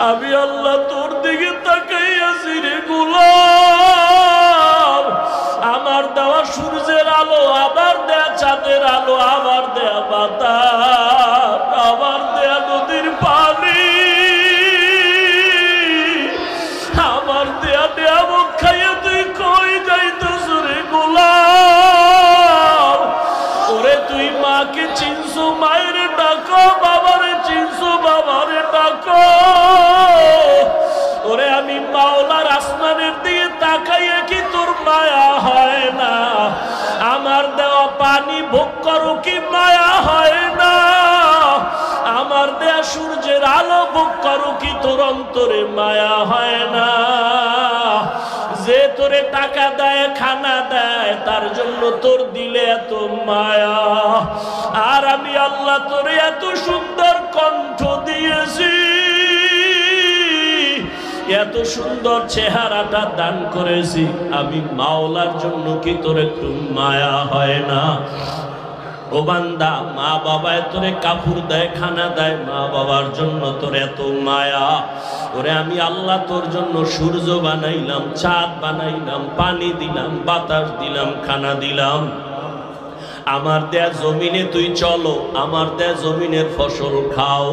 আমি আল্লাহ তোর দিকে তাকাইয়াছি রে গোলাম। আমার দেওয়া সূর্যের আলো, আবার দেয়া চাঁদের আলো, আবার দেয়া বাতাস, আবার দেয়া নদীর পানি, আমার দেয়া নিয়ামত খাইয়া তুই কই যাইতেছ রে গোলাম? ওরে তুই মাকে চিনছো, মায়ের ডাকো, বাবারে চিনছো, বাবারে ডাকো। ওরে আমি মাওলার আসমানের দিকে তাকাইয়া কি তোর মায়া হয় না? আমার দেওয়া পানি ভোগ করো কি মায়া হয় না? আমার দেয়া সূর্যের আলো ভোগ করো কি তোর অন্তরে মায়া হয় না? যে তোরে টাকা দেয়, খানা দেয়, তার জন্য তোর দিলে এত মায়া। আর আমি আল্লাহ তোরে এত সুন্দর কণ্ঠ দিয়েছি, এত সুন্দর চেহারাটা দান করেছি, আমি মাওলার জন্য কি তোর একটু মায়া হয় না? ও বান্দা, মা বাবায় তোরে কাপড় দেয়, খানা দেয়, মা বাবার জন্য তোর এত মায়া। ওরে আমি আল্লাহ তোর জন্য সূর্য বানাইলাম, চাঁদ বানাইলাম, পানি দিলাম, বাতাস দিলাম, খানা দিলাম। আমার দেয়া জমিনে তুই চলো, আমার দেয়া জমিনের ফসল খাও,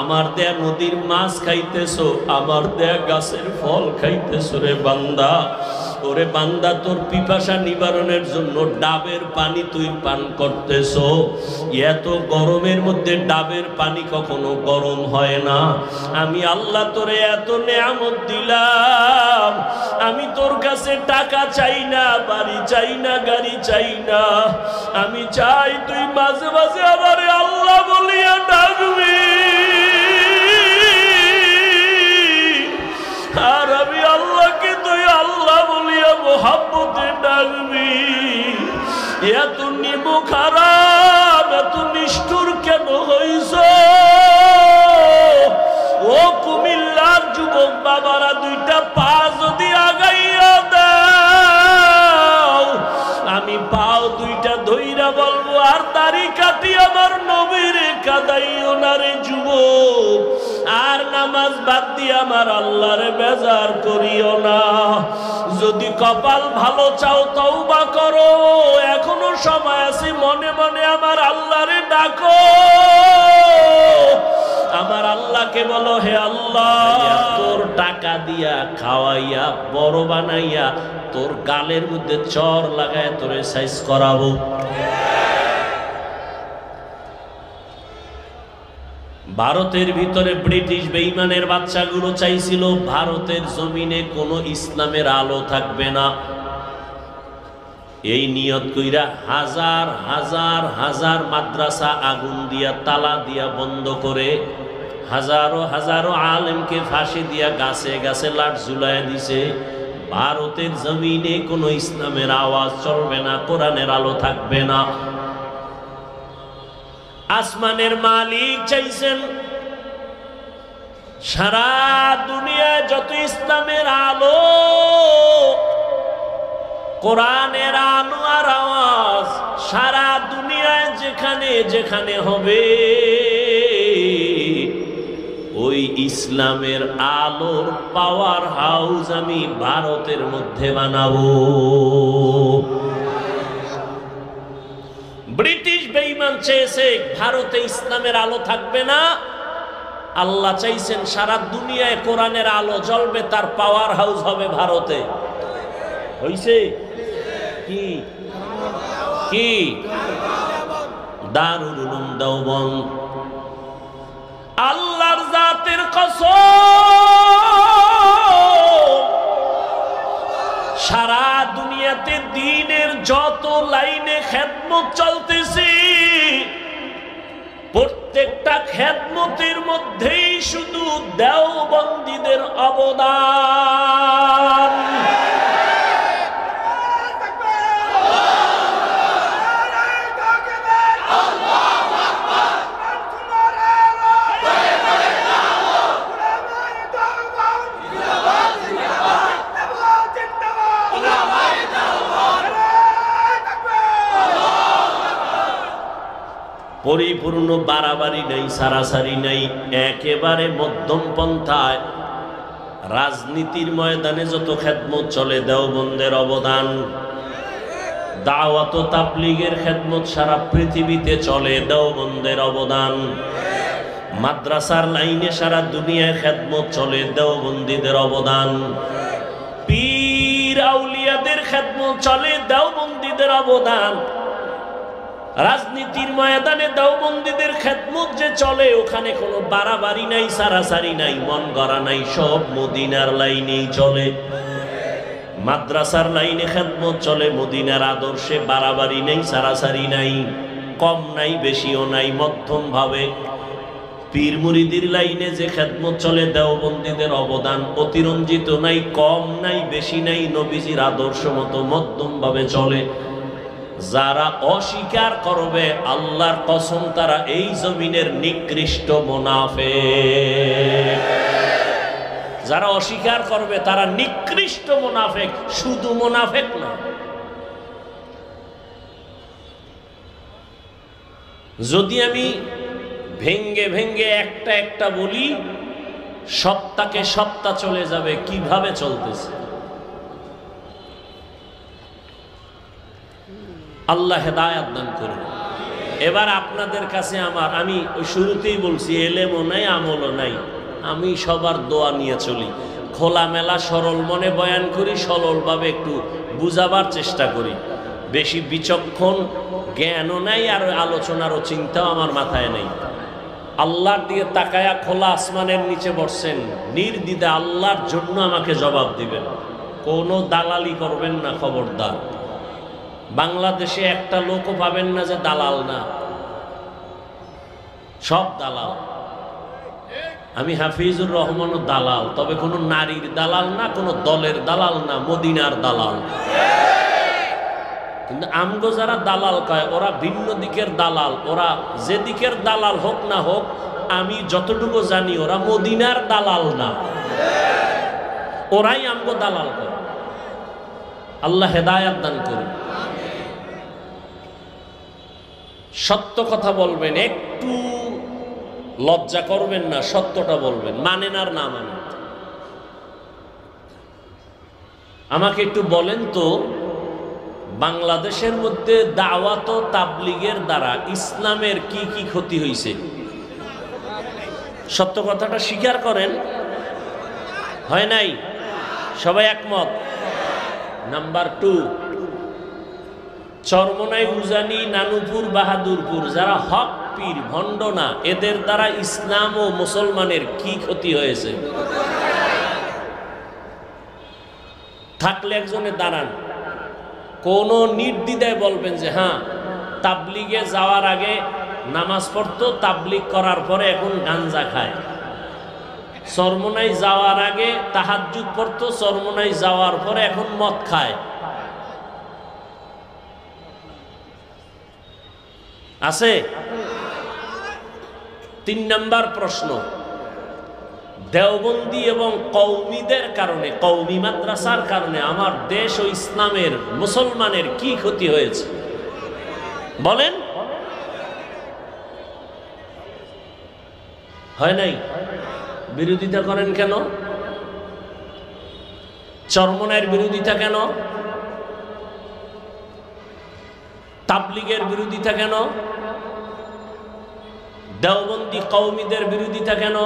আমার দেয়া নদীর মাছ খাইতেছো, আমার দেয়া গাছের ফল খাইতেছো রে বান্দা। ওরে বান্দা, তোর পিপাসা নিবারণের জন্য ডাবের পানি তুই পান করতেছো। এত গরমের মধ্যে ডাবের পানি কখনো গরম হয় না। আমি আল্লাহ তোরে এত নেয়ামত দিলাম, আমি তোর কাছে টাকা চাই না, বাড়ি চাই না, গাড়ি চাই না। আমি চাই তুই মাঝে মাঝে আমারে আল্লাহ বলিয়া ডাকবি। আর আমি আল্লাহকে তুই আল্লাহ বলিয়া মোহাব্বতে ডাকবি। এত নিমু খারাপ, এত নিষ্ঠুর কেন হইছ? ও কুমিল্লার যুবক বাবারা, দুইটা পা যদি আগাইয়া দাও, আমি পাও দুইটা ধইরা বলবো, আর দাড়ি কাটি আমার নবীরে কাদাইও না রে যুবক। আর নামাজ বাদ দিয়ে আমার আল্লাহরে বেজার করিও না। যদি কপাল ভালো চাও তওবা করো, এখনো সময় আছে, মনে মনে আমার আল্লাহরে ডাকো। আমার আল্লাহকে বলো, হে আল্লাহ, তোর টাকা দিয়া খাওয়াইয়া বড় বানাইয়া তোর গালের মধ্যে চর লাগায় তোরে সাইজ করাবো। ভারতের ভিতরে ব্রিটিশ বেঈমানের বাচ্চাগুলো চাইছিল ভারতের জমিনে কোনো ইসলামের আলো থাকবে না। এই নিয়ত কইরা হাজার হাজার হাজার মাদ্রাসা আগুন দিয়া, তালা দিয়া বন্ধ করে, হাজারো হাজারো আলেমকে ফাঁসি দিয়া গাছে গাছে লাট ঝুলাইয়া দিছে। ভারতের জমিনে কোনো ইসলামের আওয়াজ চলবে না, কোরআনের আলো থাকবে না। আসমানের মালিক চাইছেন সারা দুনিয়ায় যত ইসলামের আলো, কোরআনের আলো আর আওয়াজ সারা দুনিয়ায় যেখানে যেখানে হবে, ওই ইসলামের আলোর পাওয়ার হাউস আমি ভারতের মধ্যে বানাবো। ব্রিটিশ বেঈমান চেয়েছে ভারতে ইসলামের আলো থাকবে না, আল্লাহ চাইছেন সারা দুনিয়ায় কোরআনের আলো জ্বলবে, তার পাওয়ার হাউস হবে ভারতে। হইছে কি? কি? দারুল উলুম দেওবন্দ। আল্লাহর জাতের কসম, সারা দুনিয়াতে দ্বীনের যত লাইনে খেদমত চলতেছে, প্রত্যেকটা খেদমতের মধ্যেই শুধু দেওবন্দীদের অবদান। পরিপূর্ণ বাড়াবাড়ি নাই, সারাসারি নাই, একেবারে মধ্যম পন্থায়। রাজনীতির ময়দানে যত খেদমত চলে, দেওবন্দের অবদান। দাওয়াত ও তাবলীগের খেদমত সারা পৃথিবীতে চলে, দেওবন্দের অবদান। মাদ্রাসার লাইনে সারা দুনিয়ায় খেদমত চলে, দেওবন্দীদের অবদান। পীর আউলিয়াদের খেদমত চলে, দেওবন্দীদের অবদান। রাজনীতির ময়দানে দেওবন্দীদের খেদমত যে চলে, ওখানে কোনো বাড়াবাড়ি নাই, সারাসারি নাই, মন গড়া নাই, সব মদিনার লাইনেই চলে। মাদ্রাসার লাইনে খেদমত চলে, মদিনার আদর্শে বাড়াবাড়ি নেই, সারাসারি নাই, কম নাই, বেশিও নাই, মধ্যম ভাবে। পীর মুরিদির লাইনে যে খেদমত চলে, দেওবন্দীদের অবদান অতিরঞ্জিত নাই, কম নাই, বেশি নাই, নবীজির আদর্শ মতো মধ্যম ভাবে চলে। যারা অস্বীকার করবে, আল্লাহর কসম, তারা এই জমিনের নিকৃষ্ট মুনাফিক। যারা অস্বীকার করবে তারা নিকৃষ্ট মুনাফিক, শুধু মুনাফিক না। যদি আমি ভেঙ্গে ভেঙ্গে একটা একটা বলি, সপ্তাহে সপ্তাহ চলে যাবে কিভাবে চলতেছে। আল্লাহ হেদায়েত দান করুন। এবার আপনাদের কাছে আমি ওই শুরুতেই বলছি, এলেমও নাই, আমলও নাই, আমি সবার দোয়া নিয়ে চলি, খোলামেলা সরল মনে বয়ান করি, সরলভাবে একটু বুঝাবার চেষ্টা করি। বেশি বিচক্ষণ জ্ঞানও নাই, আর আলোচনারও চিন্তাও আমার মাথায় নেই। আল্লাহর দিকে তাকায়া খোলা আসমানের নিচে বসছেন, নির্দ্বিধা আল্লাহর জন্য আমাকে জবাব দিবেন, কোনো দালালি করবেন না, খবরদার। বাংলাদেশে একটা লোকও পাবেন না যে দালাল না, সব দালাল। আমি হাফিজুর রহমানও দালাল, তবে কোনো নারীর দালাল না, কোনো দলের দালাল না, মদিনার দালাল। কিন্তু আমগো যারা দালাল কয়, ওরা ভিন্ন দিকের দালাল। ওরা যে দিকের দালাল হোক না হোক, আমি যতটুকু জানি ওরা মদিনার দালাল না, ওরাই আমগো দালাল কয়। আল্লাহ হেদায়েত দান করুন। সত্য কথা বলবেন, একটু লজ্জা করবেন না, সত্যটা বলবেন, মানেন আর না মানেন। আমাকে একটু বলেন তো, বাংলাদেশের মধ্যে দাওয়াত ও তাবলীগের দ্বারা ইসলামের কি কি ক্ষতি হয়েছে? সত্য কথাটা স্বীকার করেন। হয় নাই? সবাই একমত? নাম্বার 2, চরমনাই, উজানি, নানুপুর, বাহাদুরপুর যারা হক পীর, ভণ্ড না, এদের দ্বারা ইসলাম ও মুসলমানের কি ক্ষতি হয়েছে? থাকলে একজনে দাঁড়ান, কোন নির্দ্বিধায় বলবেন যে হ্যাঁ, তাবলিগে যাওয়ার আগে নামাজ পড়তো, তাবলিগ করার পরে এখন গাঞ্জা খায়। চরমনাই যাওয়ার আগে তাহাজ্জুদ পড়তো, চরমনাই যাওয়ার পরে এখন মদ খায়। আছে? 3 নাম্বার প্রশ্ন, দেওবন্দি এবং কওমিদের কারণে, কওমি মাদ্রাসার কারণে আমার দেশ ও ইসলামের, মুসলমানের কি ক্ষতি হয়েছে বলেন? হয় নাই? বিরোধিতা করেন কেন? চরমনাইয়ের বিরোধিতা কেন? তাবলীগের বিরোধিতা কেন? দেওবন্দি কওমিদের বিরোধিতা কেন?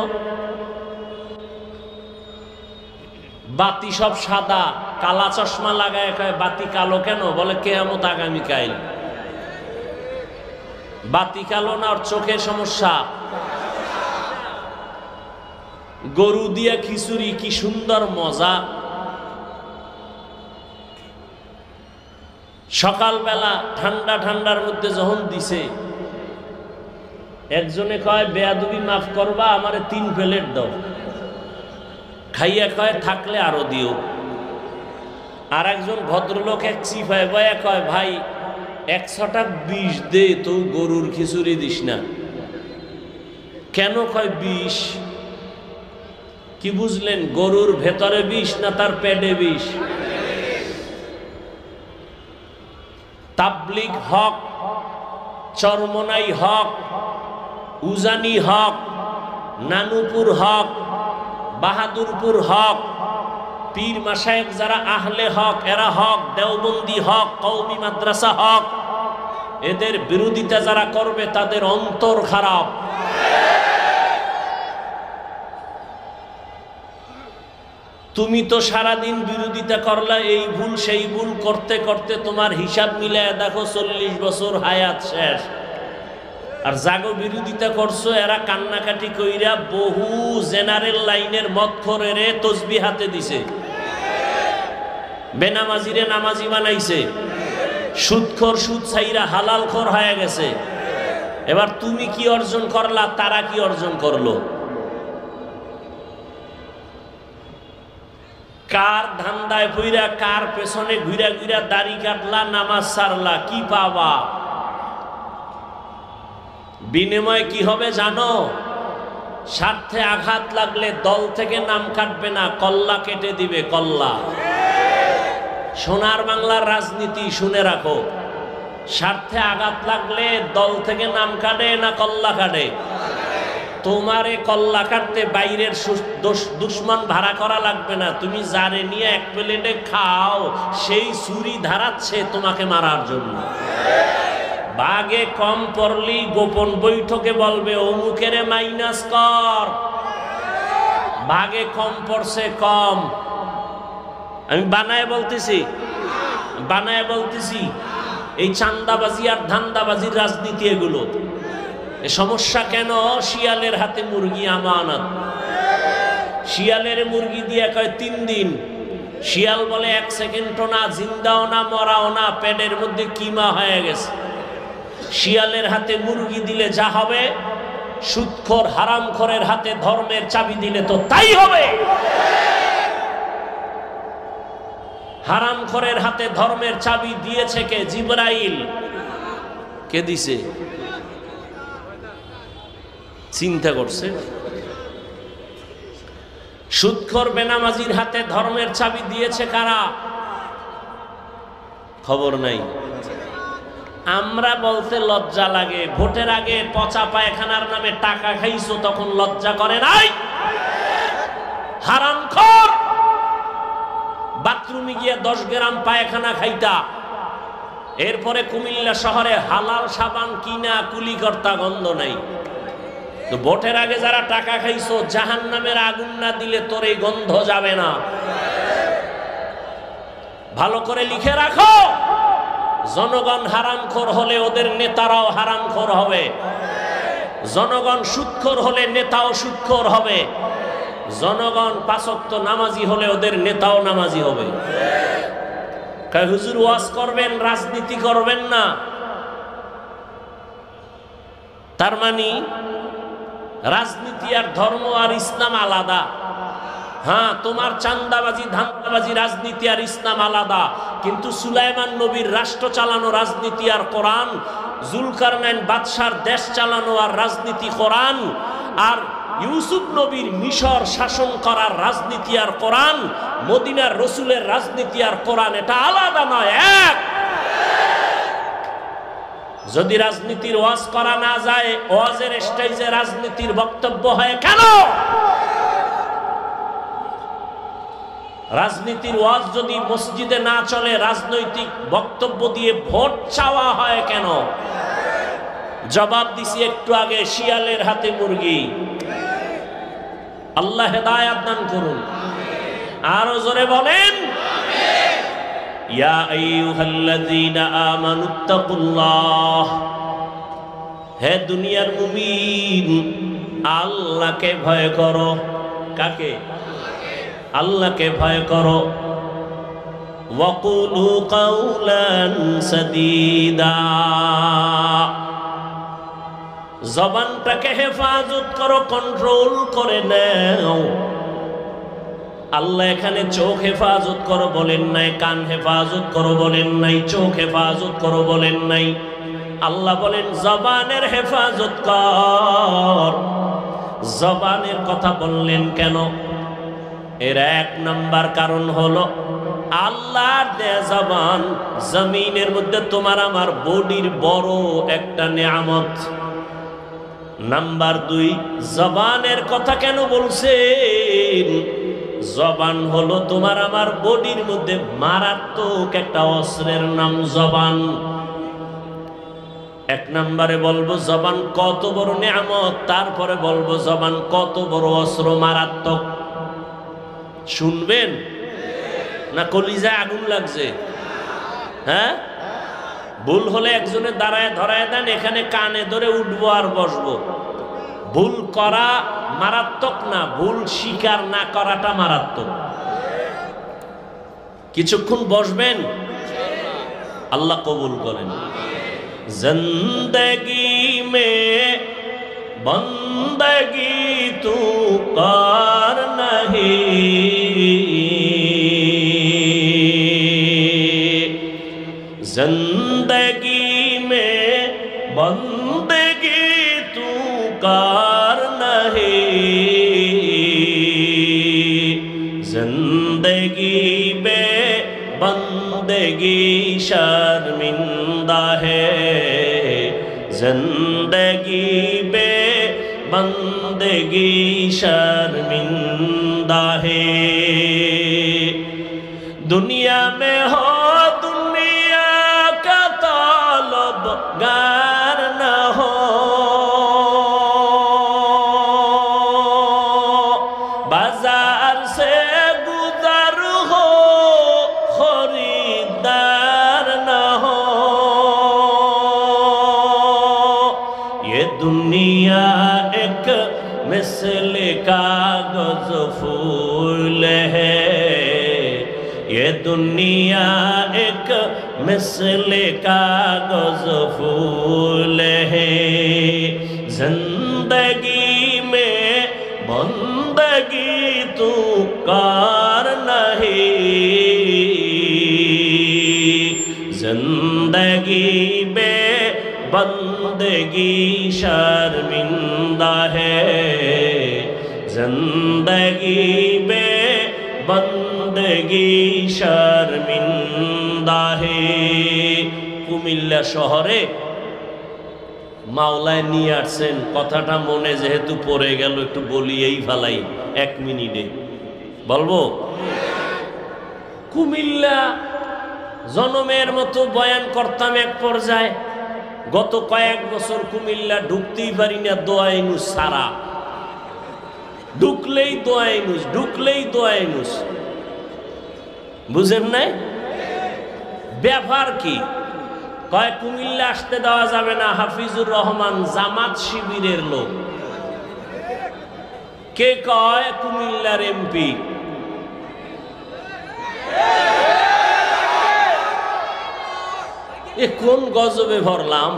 বাতি সব সাদা, কালা চশমা লাগায় কয় বাতি কালো কেন? বলে কিয়ামত আগামীকাল। বাতি কালো না, ওর চোখের সমস্যা। গরু দিয়া খিচুড়ি, কি সুন্দর মজা। সকালবেলা ঠান্ডা ঠান্ডার মধ্যে যখন দিছে, একজনে কয় বেয়াদবি মাফ করবা, আমারে 3 প্লেট দাও। খাইয়া কয় থাকলে আরো দিও। আর একজন ভদ্রলোক এক চিফায় বয়া কয় ভাই 100 টাকা বিষ দে, তো গরুর খিচুড়ি দিস না কেন? কয় বিষ। কি বুঝলেন? গরুর ভেতরে বিষ না তার পেটে বিষ? তাবলীগ হক, চরমনাই হক, উজানি হক, নানুপুর হক, বাহাদুরপুর হক, পীর মাশায়েখ যারা আহলে হক এরা হক, দেওবন্দি হক, কওমি মাদ্রাসা হক, এদের বিরোধিতা যারা করবে তাদের অন্তর খারাপ। তুমি তো সারাদিন বিরোধিতা করলা, এই ভুল সেই ভুল করতে করতে তোমার হিসাব মিলায় দেখো 40 বছর হায়াত শেষ। আর জাগো বিরোধিতা করছো, এরা কান্নাকাটি কইরা বহু জেনারেল লাইনের মদখোরেরে তসবিহ হাতে দিছে, বেনামাজিরে নামাজি বানাইছে, সুদখোর সুদ ছাইরা হালালখোর হয়ে গেছে। এবার তুমি কি অর্জন করলা, তারা কি অর্জন করলো? কার ধান্দায় পইরা, কার পেছনে ঘুরা ঘুরা দাড়ি কাটলা, নামাজ সারলা, কি পাবা? বিনিময় কি হবে জানো? স্বার্থে আঘাত লাগলে দল থেকে নাম কাটবে না, কল্লা কেটে দিবে, কল্লা। সোনার বাংলার রাজনীতি শুনে রাখো, স্বার্থে আঘাত লাগলে দল থেকে নাম কাটে না কল্লা কাটে? তোমারে কল্লা কাটতে বাইরের দুশ্মন ভাড়া করা লাগবে না, তুমি যারে নিয়ে এক প্লেটে খাও সেই ছুরি ধারাচ্ছে তোমাকে মারার জন্য। বাগে কম পড়লি গোপন বৈঠকে বলবে অমুকেরে মাইনাস কর, ভাগে কম পড়ছে কম। আমি বানায় বলতেছি এই চান্দাবাজি আর ধান্দাবাজির রাজনীতি এগুলো। এ সমস্যা কেন? শিয়ালের হাতে মুরগি আমানত। শিয়ালের মুরগি দিয়ে কয় 3 দিন, শিয়াল বলে 1 সেকেন্ডও না, জিন্দাও না, মরাও না, পেটের মধ্যে কিমা হয়ে গেছে। শিয়ালের হাতে মুরগি দিলে যা হবে, সুদখোর হারামখোরের হাতে ধর্মের চাবি দিলে তো তাই হবে। হারামখোরের হাতে ধর্মের চাবি দিয়েছে কে? জিবরাইল। কে দিছে? চিন্তা করছে? সুদখোর বেনামাজির হাতে ধর্মের চাবি দিয়েছে কারা? খবর নাই। আমরা বলতে লজ্জা লাগে, ভোটের আগে পচা পায়খানার নামে টাকা খাইছো তখন লজ্জা করে নাই? হারামখোর, বাথরুমে গিয়ে 10 গ্রাম পায়খানা খাইতা, এরপরে কুমিল্লা শহরে হালাল সাবান কিনা কুলি কর্তা, গন্ধ নাই। তো ভোটের আগে যারা টাকা খাইছো, জাহান্নামের আগুন না দিলে তোর এই গন্ধ যাবে না। ভালো করে লিখে রাখো, জনগণ হারামখোর হলে ওদের নেতারাও হারামখোর হবে, জনগণ সুদখোর হলে নেতাও সুদখোর হবে, জনগণ 5 ওয়াক্ত নামাজি হলে ওদের নেতাও নামাজি হবে। কয় হুজুর ওয়াজ করবেন, রাজনীতি করবেন না, তার মানে রাজনীতি আর ধর্ম আর ইসলাম আলাদা। হ্যাঁ, তোমার চান্দাবাজি ধান্দাবাজি রাজনীতি আর ইসলাম আলাদা, কিন্তু সুলাইমান নবীর রাষ্ট্র চালানো রাজনীতি আর কোরআন, জুলকারনাইন বাদশার দেশ চালানো আর রাজনীতি কোরআন, আর ইউসুফ নবীর মিশর শাসন করার রাজনীতি আর কোরআন, মদিনার রসুলের রাজনীতি আর কোরআন, এটা আলাদা নয়, এক। যদি রাজনীতির ওয়াজ করা না যায়, ওয়াজের স্টেজে রাজনীতির বক্তব্য হয় কেন? রাজনীতির ওয়াজ যদি মসজিদে না চলে, রাজনৈতিক বক্তব্য দিয়ে ভোট চাওয়া হয় কেন? জবাব দিছি একটু আগে, শিয়ালের হাতে মুরগি। আল্লাহ হেদায়েত দান করুন। আরো জোরে বলেন, ইয়া আইয়ুহাল্লাযীনা আমানুত্তাকুল্লাহ। হে দুনিয়ার মুমিন, আল্লাহকে ভয় করো। কাকে? আল্লাহকে ভয় করো। ওয়াকুলু কাওলান সাদীদা। জবানটাকে হেফাজত করো, কন্ট্রোল করে নাও। আল্লাহ এখানে চোখ হেফাজত করো বলেন নাই, কান হেফাজত করো বলেন নাই, চোখ হেফাজত করো বলেন নাই। আল্লাহ বলেন জবানের হেফাজত কর। জবানের কথা বললেন কেন? এর 1 নাম্বার কারণ হলো, আল্লাহর দেয়া জবান জমিনের মধ্যে তোমার আমার বডির বড় একটা নিয়ামত। নাম্বার 2, জবানের কথা কেন বলছেন? জবান হলো তোমার আমার বডির মধ্যে মারাত্মক একটা অস্ত্রের নাম জবান। 1 নম্বরে বলবো জবান কত বড় নিয়ামত, তারপরে বলবো জবান কত বড় অস্ত্র, মারাত্মক। শুনবেন না কলিজায় আগুন লাগছে? হ্যাঁ, ভুল হলে একজনের দাঁড়ায় ধরায় দেন, এখানে কানে ধরে উঠবো আর বসবো। ভুল করা মারাত্মক না, ভুল স্বীকার না করাটা মারাত্মক। কিছুক্ষণ বসবেন, আল্লাহ কবুল করেন। জিন্দগি মে বন্দগি তু কর নহি, जिंदगी में बंदगी तू कर नहीं, जिंदगी में बंदगी शर्मिंदा है, जिंदगी में बंदगी शर्मिंदा है। दुनिया में हो गार न हो, बाजार से गुजर हो, खरीदार न हो। ये दुनिया एक मिसल कागज फूल है, ये दुनिया एक मिसल कागज फूल है, जिंदगी में बंदगी तू कर नहीं, जिंदगी में बंदगी शर्मिंदा है, जिंदगी में बंदगी शर्मिंदा है। কুমিল্লা শহরে মাওলায় নিয়ে আসছেন, কথাটা মনে যেহেতু পড়ে গেল একটু বলিয়েই ফেলাই 1 মিনিটে। বলবো? কুমিল্লা জনমের মতো বয়ান করতাম এক পর্যায়ে, গত কয়েক বছর কুমিল্লা ঢুকতেই পারি না, দোয়া ইনুস সারা। ঢুকলেই দোয়া ইনুস, ঢুকলেই দোয়া ইনুস। বুঝেন নাই ব্যাপার কি? কয় কুমিল্লা আসতে দেওয়া যাবে না, হাফিজুর রহমান জামাত শিবিরের লোক। কে কয়? কুমিল্লার এমপি। এ কোন গজবে ভরলাম?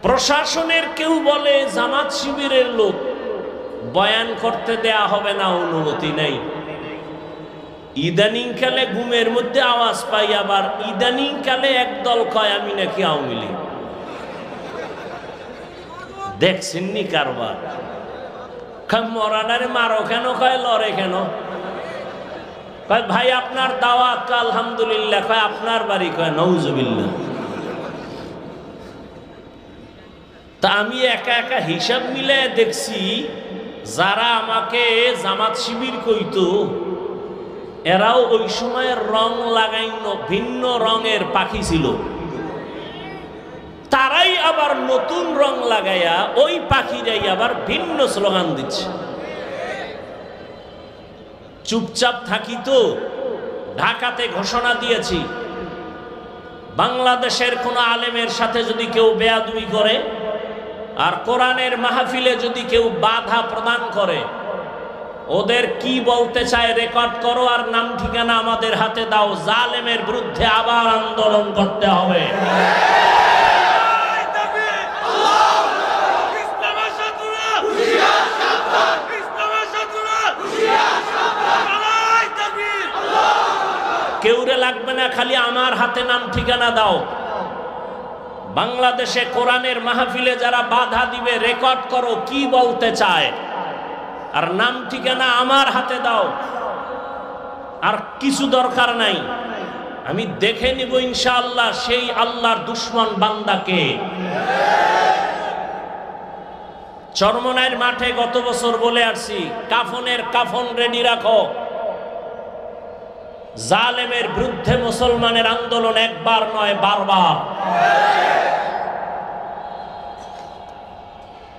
প্রশাসনের কেউ বলে জামাত শিবিরের লোক, বয়ান করতে দেয়া হবে না, অনুমতি নাই। ইদানিং কালে ঘুমের মধ্যে আওয়াজ পাই, আবার ইদানিং কালে একদল কয় আমি নাকি আওয়ামী লীগ। দেখছেননি কারবার? মরানারে মারো কেন? কয় লড়ে কেন? কয় ভাই আপনার দাওয়াত, আলহামদুলিল্লাহ। কয় আপনার বাড়ি? কয় নাউজুবিল্লাহ। তা আমি একা একা হিসাব মিলে দেখছি, যারা আমাকে জামাত শিবির কইতো এরাও ওই সময়ের রং লাগাইন ভিন্ন রঙের পাখি ছিল। তারাই আবার নতুন রং লাগাইয়া ওই পাখিরাই আবার ভিন্ন স্লোগান দিচ্ছে। চুপচাপ থাকি তো? ঢাকাতে ঘোষণা দিয়েছি, বাংলাদেশের কোন আলেমের সাথে যদি কেউ বেয়াদবি করে আর কোরআনের মাহফিলে যদি কেউ বাধা প্রদান করে, ওদের কি বলতে চায় রেকর্ড করো আর নাম ঠিকানা আমাদের হাতে দাও। জালেমের বিরুদ্ধে আবার আন্দোলন করতে হবে। কেউরে লাগবে না, খালি আমার হাতে নাম ঠিকানা দাও। বাংলাদেশে কোরআনের মাহফিলে যারা বাধা দিবে রেকর্ড করো কি বলতে চায়, আর নাম ঠিকানা আমার হাতে দাও। আর কিছু দরকার নাই, আমি দেখে নিব ইনশাআল্লাহ সেই আল্লাহর দুশমন বান্দাকে। চরমনাইয়ের মাঠে গত বছর বলে আসছি, কাফন রেডি রাখো। জালেমের বিরুদ্ধে মুসলমানের আন্দোলন একবার নয়, বারবার।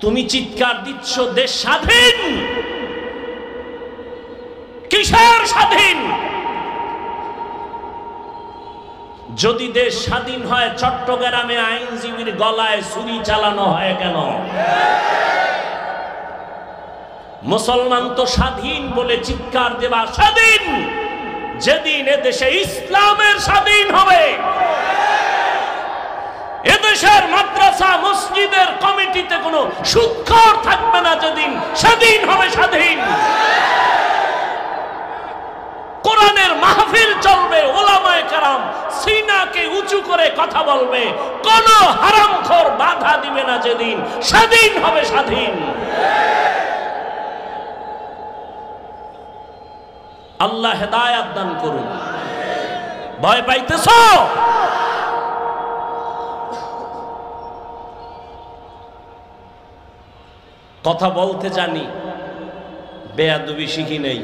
তুমি চিৎকার দিচ্ছ দেশ স্বাধীন, কিসের স্বাধীন? যদি দেশ স্বাধীন হয়, চট্টগ্রামে আইনজীবীর গলায় ছুরি চালানো হয় কেন? মুসলমান তো স্বাধীন বলে চিৎকার দেবা স্বাধীন যেদিন এদেশে ইসলামের স্বাধীন হবে, এদেশের মাদ্রাসা মসজিদের কমিটিতে কোনো সুদখোর থাকবে না, যেদিন স্বাধীন হবে স্বাধীন। কোরআনের মাহফিল চলবে, ওলামায়ে কেরাম সিনাকে উঁচু করে কথা বলবে, কোন হারামখোর বাধা দিবে না, যেদিন স্বাধীন হবে স্বাধীন। আল্লাহ হেদায়াত দান করুন। ভয় পাইতেছ? কথা বলতে জানি, বেয়াদবি শিখি নেই।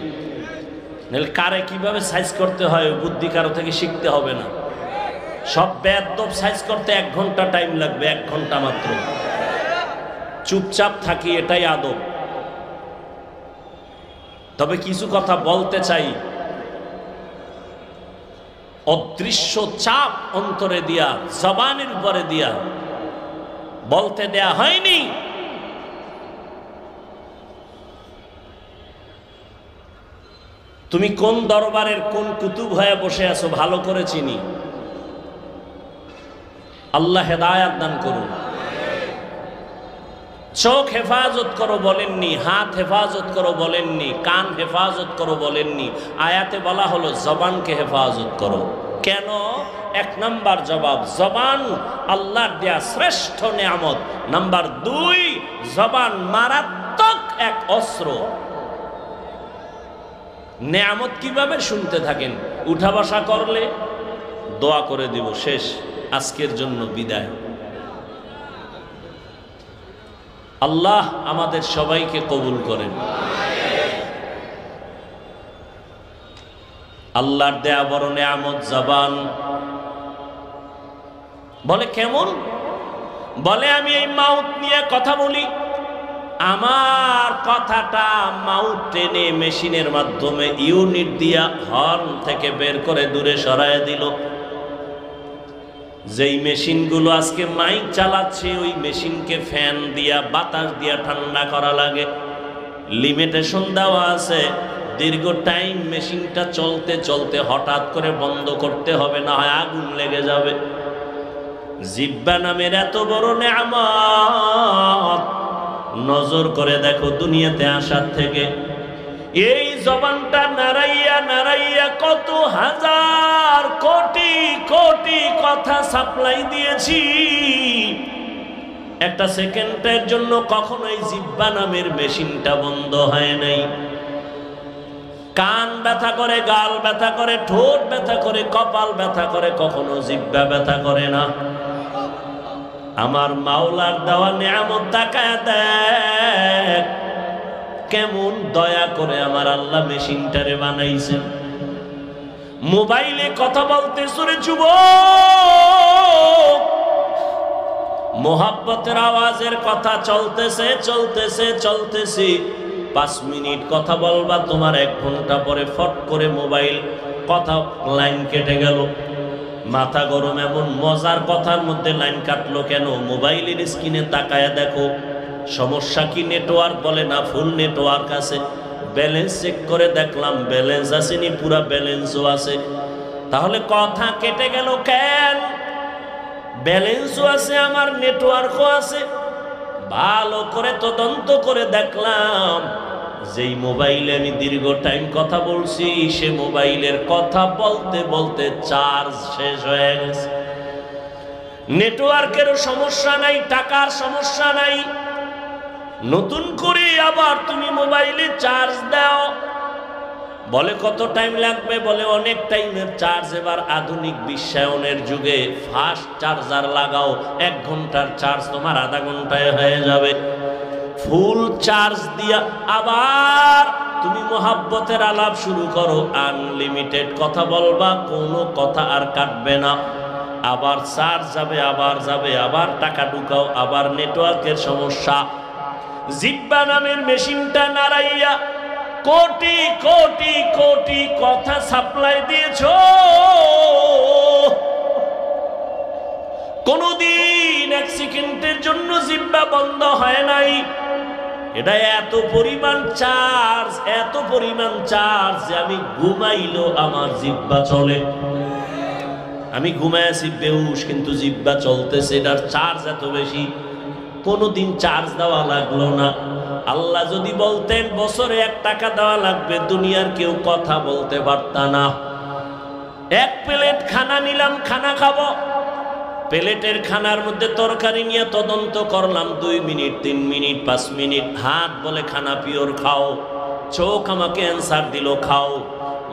কারে কিভাবে সাইজ করতে হয় বুদ্ধি কারো থেকে শিখতে হবে না। সব বেয়াদব সাইজ করতে 1 ঘন্টা টাইম লাগবে, 1 ঘন্টা মাত্র। চুপচাপ থাকি, এটাই আদব। তবে কিছু কথা বলতে চাই, অদৃশ্য চাপ অন্তরে দিয়া, জবানের উপরে দিয়া বলতে দেয়া হয়নি। তুমি কোন দরবারের কোন কুতুব হয়ে বসে আছো ভালো করে চিনি। আল্লাহ হেদায়াত দান করুন। চোখ হেফাজত করো বলেননি, হাত হেফাজত করো বলেননি, কান হেফাজত করো বলেননি। আয়াতে বলা হলো জবানকে হেফাজত করো। কেন? 1 নাম্বার জবাব, জবান আল্লাহর দেয়া শ্রেষ্ঠ নেয়ামত। নাম্বার 2, জবান মারাত্মক এক অস্ত্র। নেয়ামত কিভাবে? শুনতে থাকেন। উঠা বসা করলে দোয়া করে দিব, শেষ, আজকের জন্য বিদায়। আল্লাহ আমাদের সবাইকে কবুল করেন। আল্লাহর দেয়া বড় নেয়ামত জবান। বলে কেমন? বলে আমি এই মাউথ নিয়ে কথা বলি, আমার কথাটা মাউথ টেনে মেশিনের মাধ্যমে ইউনিট দিয়া হর্ন থেকে বের করে দূরে সরায় দিল। যেই মেশিনগুলো আজকে মাইক চালাচ্ছে, ওই মেশিনকে ফ্যান দিয়া বাতাস দিয়া ঠান্ডা করা লাগে, লিমিটেশন দেওয়া আছে। দীর্ঘ টাইম মেশিনটা চলতে চলতে হঠাৎ করে বন্ধ করতে হবে, না হয় আগুন লেগে যাবে। জিহ্বা নামের এত বড় নেয়ামত, নজর করে দেখো দুনিয়াতে আসার থেকে এই জবানটা নাড়াইয়া নাড়াইয়া কত হাজার কোটি কোটি কথা সাপ্লাই দিয়েছি। একটা সেকেন্ডের জন্য কখনো এই জিহ্বা নামের মেশিনটা বন্ধ হয় নাই। কান ব্যথা করে, গাল ব্যথা করে, ঠোঁট ব্যথা করে, কপাল ব্যথা করে, কখনো জিহ্বা ব্যথা করে না। আমার মাওলার দেওয়া নেয়ামত তাকায় দেখ, কেমন দয়া করে আমার আল্লাহ মেশিনটারে বানাইছেন। মোবাইলে কথা বলতে শুনে যুবক, মোহাব্বতের আওয়াজের কথা চলতেছে চলতেছে চলতেছে, 5 মিনিট কথা বলবা, তোমার 1 ঘন্টা পরে ফট করে মোবাইল কথা লাইন কেটে গেল। মাথা গরম। এমন মজার কথার মধ্যে লাইন কাটলো কেন? মোবাইলের স্ক্রিনে তাকায় দেখো সমস্যা কি নেটওয়ার্ক, বলে না ফুল নেটওয়ার্ক আছে। ব্যালেন্স চেক করে দেখলাম ব্যালেন্স আসেনি, পুরা ব্যালেন্সও আছে। তাহলে কথা কেটে গেল কেন? ব্যালেন্সও আছে, আমার নেটওয়ার্কও আছে। ভালো করে তদন্ত করে দেখলাম যেই মোবাইলে আমি দীর্ঘ টাইম কথা বলছি, সে মোবাইলের কথা বলতে বলতে চার্জ শেষ হয়ে গেছে। নেটওয়ার্কেরও সমস্যা নাই, টাকার সমস্যা নাই, নতুন করে আবার তুমি মোবাইলে চার্জ দাও। বলে কত টাইম লাগবে? বলে অনেক টাইমের চার্জ। এবার আধুনিক বিশ্বায়নের যুগে ফাস্ট চার্জার লাগাও, 1 ঘন্টার চার্জ তোমার আধা ঘন্টায় হয়ে যাবে। ফুল চার্জ দিয়া আবার তুমি মোহাব্বতের আলাপ শুরু করো, আনলিমিটেড কথা বলবা, কোনো কথা আর কাটবে না। আবার চার্জ যাবে, আবার যাবে, আবার টাকা ঢুকাও, আবার নেটওয়ার্কের সমস্যা। জিহ্বা নামের মেশিনটা নাড়াইয়া কোটি কোটি কোটি কথা সাপ্লাই দিয়েছো, কোনদিন 1 সেকেন্ডের জন্য জিহ্বা বন্ধ হয় নাই। এটা এত পরিমাণ চার্জ, এত পরিমাণ চার্জ যে আমি ঘুমাইলো আমার জিহ্বা চলে। আমি ঘুমায় আছি বেহুশ, কিন্তু জিহ্বা চলতেছে, এটার চার্জ এত বেশি। কোনদিন চার্জ দেওয়া লাগলো না। আল্লাহ যদি বলতেন বছরে 1 টাকা দেওয়া লাগবে, দুনিয়ার কেউ কথা বলতে পারত না। 1 প্লেট খানা নিলাম, খানা খাবো, প্লেটের খানার মধ্যে তরকারি নিয়ে তদন্ত করলাম 2 মিনিট, 3 মিনিট, 5 মিনিট। হাত বলে খানা পিওর খাও, চোখ আমাকে অ্যান্সার দিল খাও।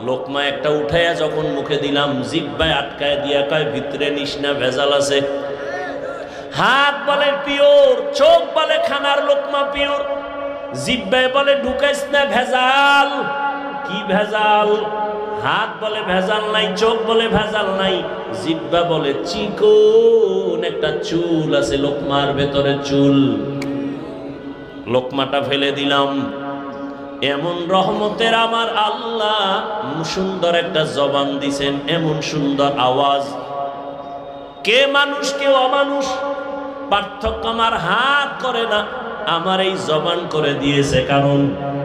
লোকমা একটা উঠাইয়া যখন মুখে দিলাম, জিহ্বায় আটকায় দিয়া কয় ভিতরে নিস না, ভেজাল আছে। হাত বলে পিওর, চোখ বলে খানার লোকমা পিওর, জিহ্বায় বলে ঢুকাইস না, ভেজাল। কি ভেজাল? হাত বলে ভেজাল নাই, চোখ বলে ভেজাল নাই, জিহ্বা বলে চিকন একটা চুল আছে লোকমার ভেতরে, চুল। লোকমাটা ফেলে দিলাম। এমন রহমতের আমার আল্লাহ সুন্দর একটা জবান দিছেন, এমন সুন্দর আওয়াজ। কে মানুষ কে অমানুষ পার্থক্য আমার হাত করে না, আমার এই জবান করে দিয়েছে। কারণ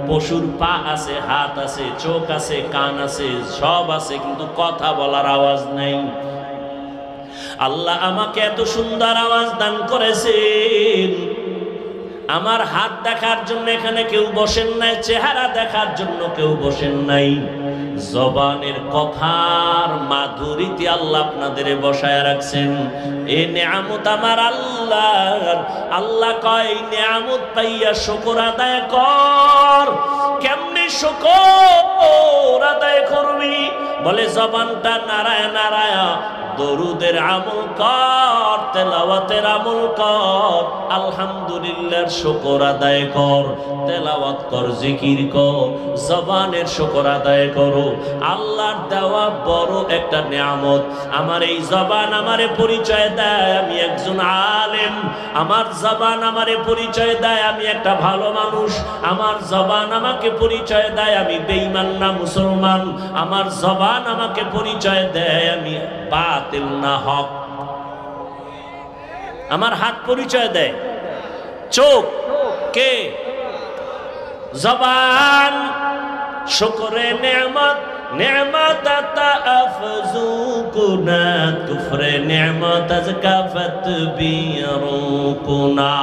পশুর পা আছে, হাত আছে, চোখ আছে, কান আছে, সব আছে, কিন্তু কথা বলার আওয়াজ নাই। আল্লাহ আমাকে এত সুন্দর আওয়াজ দান করেছেন। আমার হাত দেখার জন্য এখানে কেউ বসেন নাই, চেহারা দেখার জন্য কেউ বসেন নাই। জবানের কথার মাধুরীতে আল্লাহ আপনাদের বসায় রাখছেন। এই নিয়ামত আমার আল্লাহর। আল্লাহ কয় নিয়ামত পাইয়া শুকর আদায় কর। কেমনে শুকর আদায় করবি? বলে জবানটা নারায় নারায় দরুদের আমল কর, তেলাওয়াতের আমল কর, আলহামদুলিল্লাহর শুকর আদায় কর, তেলাওয়াত কর, জিকির কর, জবানের শুকর আদায় করো। আল্লাহর দেওয়া বড় একটা নিয়ামত। আমার এই জবান আমারে পরিচয় দেয় আমি একজন আলেম। আমার জবান আমারে পরিচয় দেয় আমি একটা ভালো মানুষ। আমার জবান আমাকে পরিচয় দেয় আমি বেঈমান না মুসলমান। আমার জবান আমাকে পরিচয় দেয় আমি বাতিল না হক। আমার হাত পরিচয় দেয়, চোখ কে? জবান। শুকরে নেয়ামত, নেয়ামত আতা আফজু কুনা, কুফরে নেয়ামত আজ কাফত বিরু কুনা।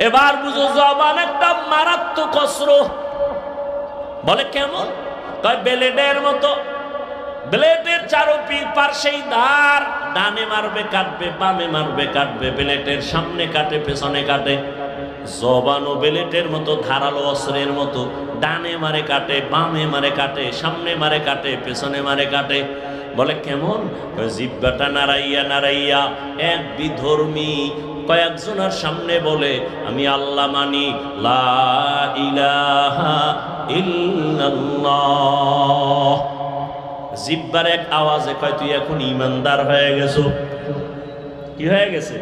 এবার বুঝো জবান একটা মারাত্মক অস্ত্র। বলে কেমন? কয় ব্লেডের মতো। ব্লেডের পার্শ্বেই ধার, ডানে মারবে কাটবে, বামে মারবে কাটবে, ব্লেডের সামনে কাটে, পেছনে কাটে। জবানও ব্লেডের মতো, ধারালো অস্ত্রের মতো। ডানে মারে কাটে, বামে মারে কাটে, সামনে মারে কাটে, পেছনে মারে কাটে। বলে কেমন? জিহ্বাটা নাড়াইয়া নাড়াইয়া এক বিধর্মী কয়েকজনের সামনে বলে আমি আল্লাহ মানি, লা ইলাহা ইল্লাল্লাহ। জিহ্বার এক আওয়াজে কয় তুই এখন ইমানদার হয়ে গেছো। কি হয়ে গেছে?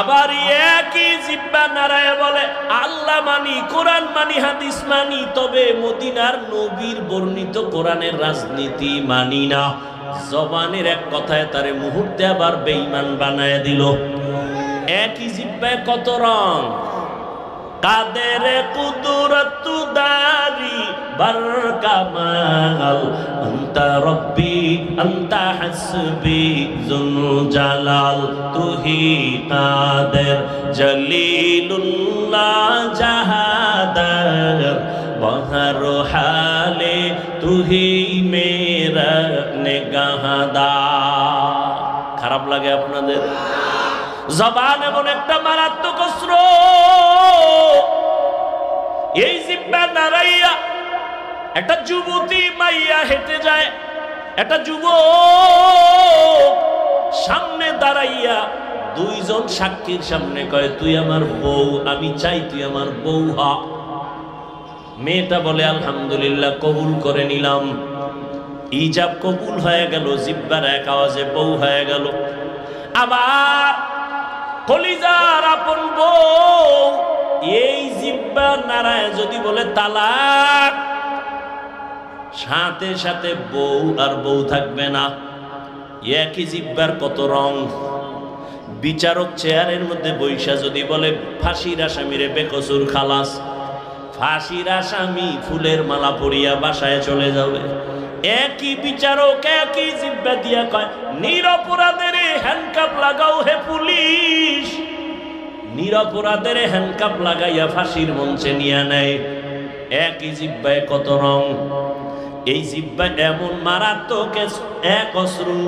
আবার একই জিহ্বা নারায় বলে আল্লাহ মানি, কোরআন মানি, হাদিস মানি, তবে মদিনার নবীর বর্ণিত কোরআনের রাজনীতি মানি না। জবানের এক কথায় তারে মুহূর্তে আবার বেঈমান বানায় দিল। একই জিহ্বায় কত রং। কাদের কুদরত দারি বার কামাল, আনতা রব্বি আনতা হাসবি যুল জালাল, তুহি কাদের জলিলুল্লাহ জাহাদার, বহর হালে তুহি মেরা নিগাহদার। খারাপ লাগে আপনাদের? জবান এমন একটা মারাত্মক অস্ত্র। এই জিহ্বা জিহ্বা নাড়াইয়া একটা যুবতী মাইয়া হেঁটে যায়, একটা যুবক সামনে দাঁড়াইয়া দুইজন সাক্ষীর সামনে কয়, তুই আমার বউ, আমি চাই তুই আমার বউ হ। মেয়েটা বলে, আলহামদুলিল্লাহ, কবুল করে নিলাম। ইজাব কবুল হয়ে গেল, জিহ্বার এক আওয়াজে বউ হয়ে গেল। আবার কলিজার আপন বউ এই জিহ্বা নাড়ায় যদি বলে তালাক, সাথে সাথে বউ আর বউ থাকবে না। একই জিহ্বার কত রং। বিচারক চেয়ারের মধ্যে বৈশা যদি বলে ফাঁসির আসামিরে বেকসুর খালাস, ফাঁসির আসামি ফুলের মালা পরিয়া বাসায় চলে যাবে। একই বিচারক একই জিহ্বা দিয়া কয়, নিরপরাধের হ্যান্ডকাপ লাগাও হে পুলিশ, নিরপরাধের হ্যান্ডকাপ লাগাইয়া ফাঁসির মঞ্চে নিয়ে নেয়। একই জিহ্বায় কত রং। এই জিহ্বা এমন মারাত্মক এক অশ্রু,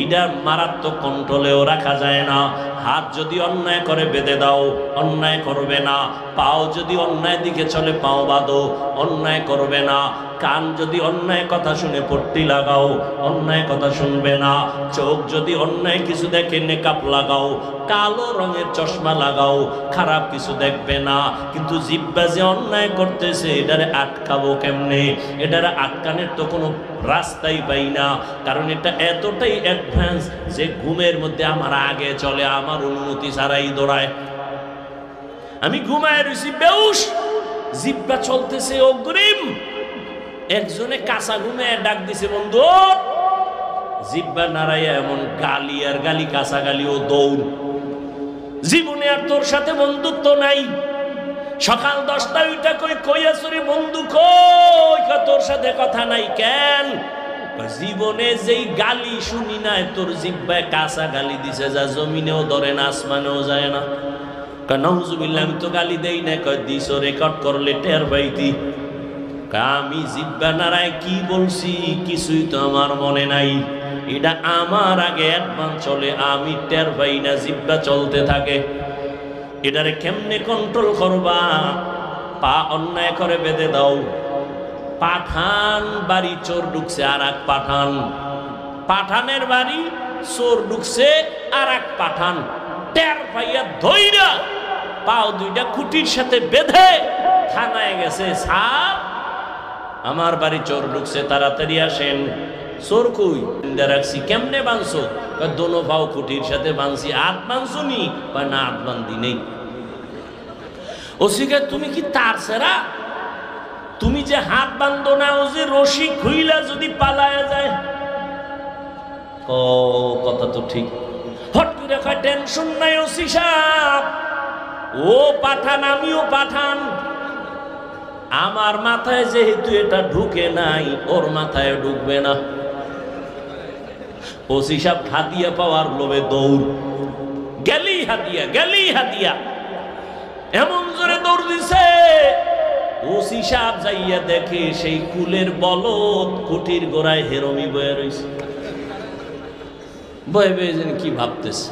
ইডার মারাত্মক কন্ট্রোলেও রাখা যায় না। হাত যদি অন্যায় করে বেঁধে দাও, অন্যায় করবে না। পাও যদি অন্যায় দিকে চলে, পাও বাঁধো, অন্যায় করবে না। কান যদি অন্যায় কথা শুনে পট্টি লাগাও, অন্যায় কথা শুনবে না। চোখ যদি অন্যায় কিছু দেখে নেকাপ লাগাও, কালো রঙের চশমা লাগাও, খারাপ কিছু দেখবে না। কিন্তু জিহ্বা যে অন্যায় করতেছে, এটারে আটকাবো কেমনে? এটারে আটকানোর তো কোনো রাস্তাই পাই না। কারণ এটা এতটাই অ্যাডভান্স যে ঘুমের মধ্যে আমার আগে চলে, আমার অনুমতি ছাড়াই দৌড়ায়। আমি ঘুমায় রয়েছি বেউস, জিহ্বা চলতেছে অগ্রিম। একজনে কাঁচা ঘুমে ডাক দিছে, বন্ধু। জিহ্বা নাড়াইয়া এমন গালি আর গালি, কাঁচা গালি ও দৌড়। জীবনে আর তোর সাথে বন্ধুত্ব নাই। সকাল 10টায় উঠা কই আসরে বন্ধু কই, তোর সাথে কথা নাই কেন? জীবনে যেই গালি শুনি নাই, তোর জিহ্বায় কাঁচা গালি দিছে, যা জমিনেও ধরে না, আসমানেও যায় না। নাউজুবিল্লাহ, আমি তো গালি দেই না। কয় দিস, রেকর্ড করলে টের পাইতি। আমি জিহ্বা নাড়ায় কি বলছি কিছুই তো আমার মনে নাই। এটা আমার আগে অ্যাডভান্স চলে, আমি টের পাই না, জিহ্বা চলতে থাকে। এটারে কেমনে কন্ট্রোল করবা? পা অন্যায় করে বেঁধে দাও। পাঠান বাড়ি চোর ঢুকছে, আর এক পাঠান। পাঠানের বাড়ি চোর ঢুকছে, আর এক পাঠান। টের পাইয়া ধইরা পাও দুইটা খুঁটির সাথে বেঁধে থানায় গেছে। স্যার, আমার বাড়ি চোর ঢুকছে, তাড়াতাড়ি আসেন। চোর কই? রাখছি। কেমনে বাঁধছো? দোনো পাও খুঁটির সাথে বাঁধছি। হাত বাঁধছো নি? না, হাত বাঁধি নেই। ওসিকে, তুমি কি তার সেরা? তুমি যে হাত বাঁধো না, ও যে রশি খুইলা যদি পালায়া যায়। কথা তো ঠিক। হট করে কয়, টেনশন নাই ওসি সাহেব, ও পাঠান, আমিও পাঠান। আমার মাথায় যেহেতু এটা ঢুকে নাই, ওর মাথায় ঢুকবে না। ওসি সাহেব হাতিয়া পাওয়ার লোভে দৌড়। গেলি হাতিয়া, গেলি হাতিয়া, এমন জোরে দৌড় দিছে। ওসি সাহেব যাইয়া দেখে সেই কুলের বলদ কুটির গোড়ায় হেরমি বয়ে রয়েছে। বয়ে বয়ে যেন কি ভাবতেছে।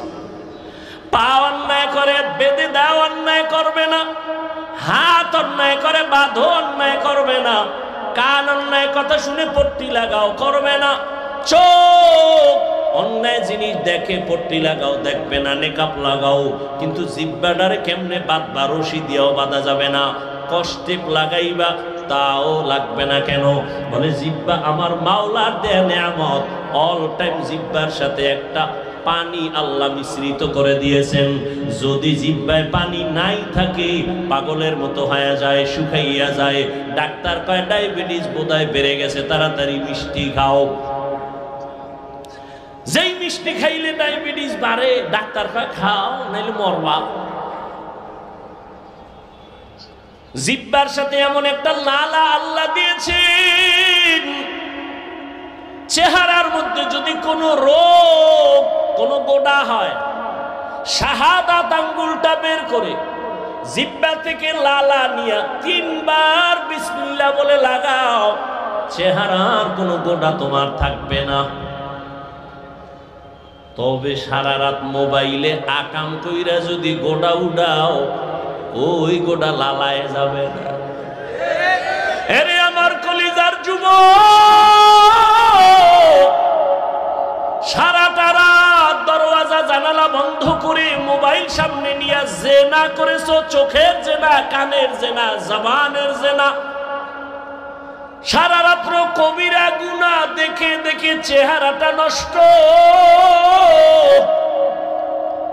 পা অন্যায় করে বেঁধে দাও, অন্যায় করবে না। হাত অন্যায় করে বাঁধো, অন্যায় করবে না। কান অন্যায় কথা শুনে পট্টি লাগাও, করবে না। চোখ অন্যায় জিনিস দেখে পট্টি লাগাও, দেখবে না, নেকাপ লাগাও। কিন্তু জিহ্বাটারে কেমনে বাঁধবা? রশি দিয়েও বাঁধা যাবে না। কষ্টে লাগাইবা, তাও লাগবে না। কেন? বলে জিহ্বা আমার মাওলার দেয়া নেয়ামত। অল টাইম জিহ্বার সাথে একটা পানি আল্লাহ মিশ্রিত করে দিয়েছেন। যদি জিহ্বায় পানি নাই থাকে, পাগলের মতো হয়ে যায়, শুকাইয়া যায়। ডাক্তার কয় ডায়াবেটিস বোধহয় বেড়ে গেছে, তাড়াতাড়ি মিষ্টি খাও। যেই মিষ্টি খাইলে ডায়াবেটিস বাড়ে, ডাক্তার কয় খাও, নাইলে মরবা। জিহ্বার সাথে এমন একটা লালা আল্লাহ দিয়েছেন, চেহারার মধ্যে যদি কোনো রোগ, কোনো গোডা হয়, শাহাদাত আঙ্গুলটা বের করে জিহ্বা থেকে লালা নিয়া 3 বার বিসমিল্লাহ বলে লাগাও, চেহারার কোনো গোডা তোমার থাকবে না। তবে সারা রাত মোবাইলে আকাম কইরা যদি গোডা উডাও, ওই গোডা লালায় যাবে না। এরে আমার কলিজার যুবক, সারাটা রাত দরওয়াজা জানালা বন্ধ করে মোবাইল সামনে নিয়ে জেনা করেছো, চোখের জেনা, কানের জেনা, জবানের জেনা। সারা রাত্র কবিরা গুনাহ দেখে দেখে চেহারাটা নষ্ট,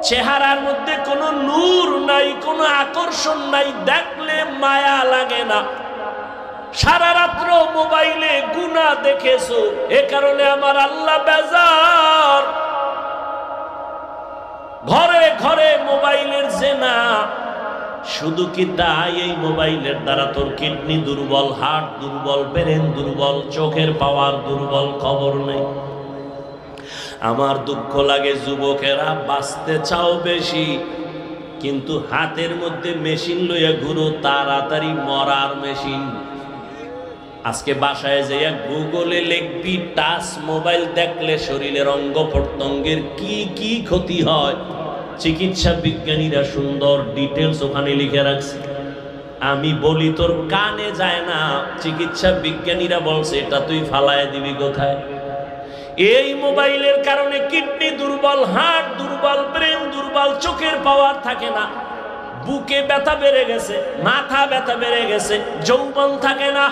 চেহারার মধ্যে কোনো নূর নাই, কোনো আকর্ষণ নাই, দেখলে মায়া লাগে না। সারা রাত্র মোবাইলে গুনাহ দেখেছো, এ কারণে আমার আল্লাহ বেজার। ঘরে ঘরে মোবাইলের জেনা। শুধু কি তাই? এই মোবাইলের দ্বারা তোর কিডনি দুর্বল, হার্ট দুর্বল, ব্রেন দুর্বল, চোখের পাওয়ার দুর্বল, খবর নেই। আমার দুঃখ লাগে যুবকেরা বাঁচতে চাও বেশি, কিন্তু হাতের মধ্যে মেশিন লইয়া ঘুরো, তাড়াতাড়ি মরার মেশিন। আজকে বাসায় যাইয়া গুগলে লিখবি টাচ মোবাইল দেখলে শরীরের অঙ্গ প্রত্যঙ্গের কি কি ক্ষতি হয়, চিকিৎসা বিজ্ঞানীরা সুন্দর ডিটেলস ওখানে লিখে রাখছে। আমি বলি তোর কানে যায় না, চিকিৎসা বিজ্ঞানীরা বলছে এটা তুই ফালায় দিবি কোথায়? এই মোবাইলের কারণে কিডনি দুর্বল, হার্ট দুর্বল, ব্রেন দুর্বল, চোখের পাওয়ার থাকে না, বুকে ব্যথা বেড়ে গেছে, মাথা ব্যথা বেড়ে গেছে, যৌবন থাকে না।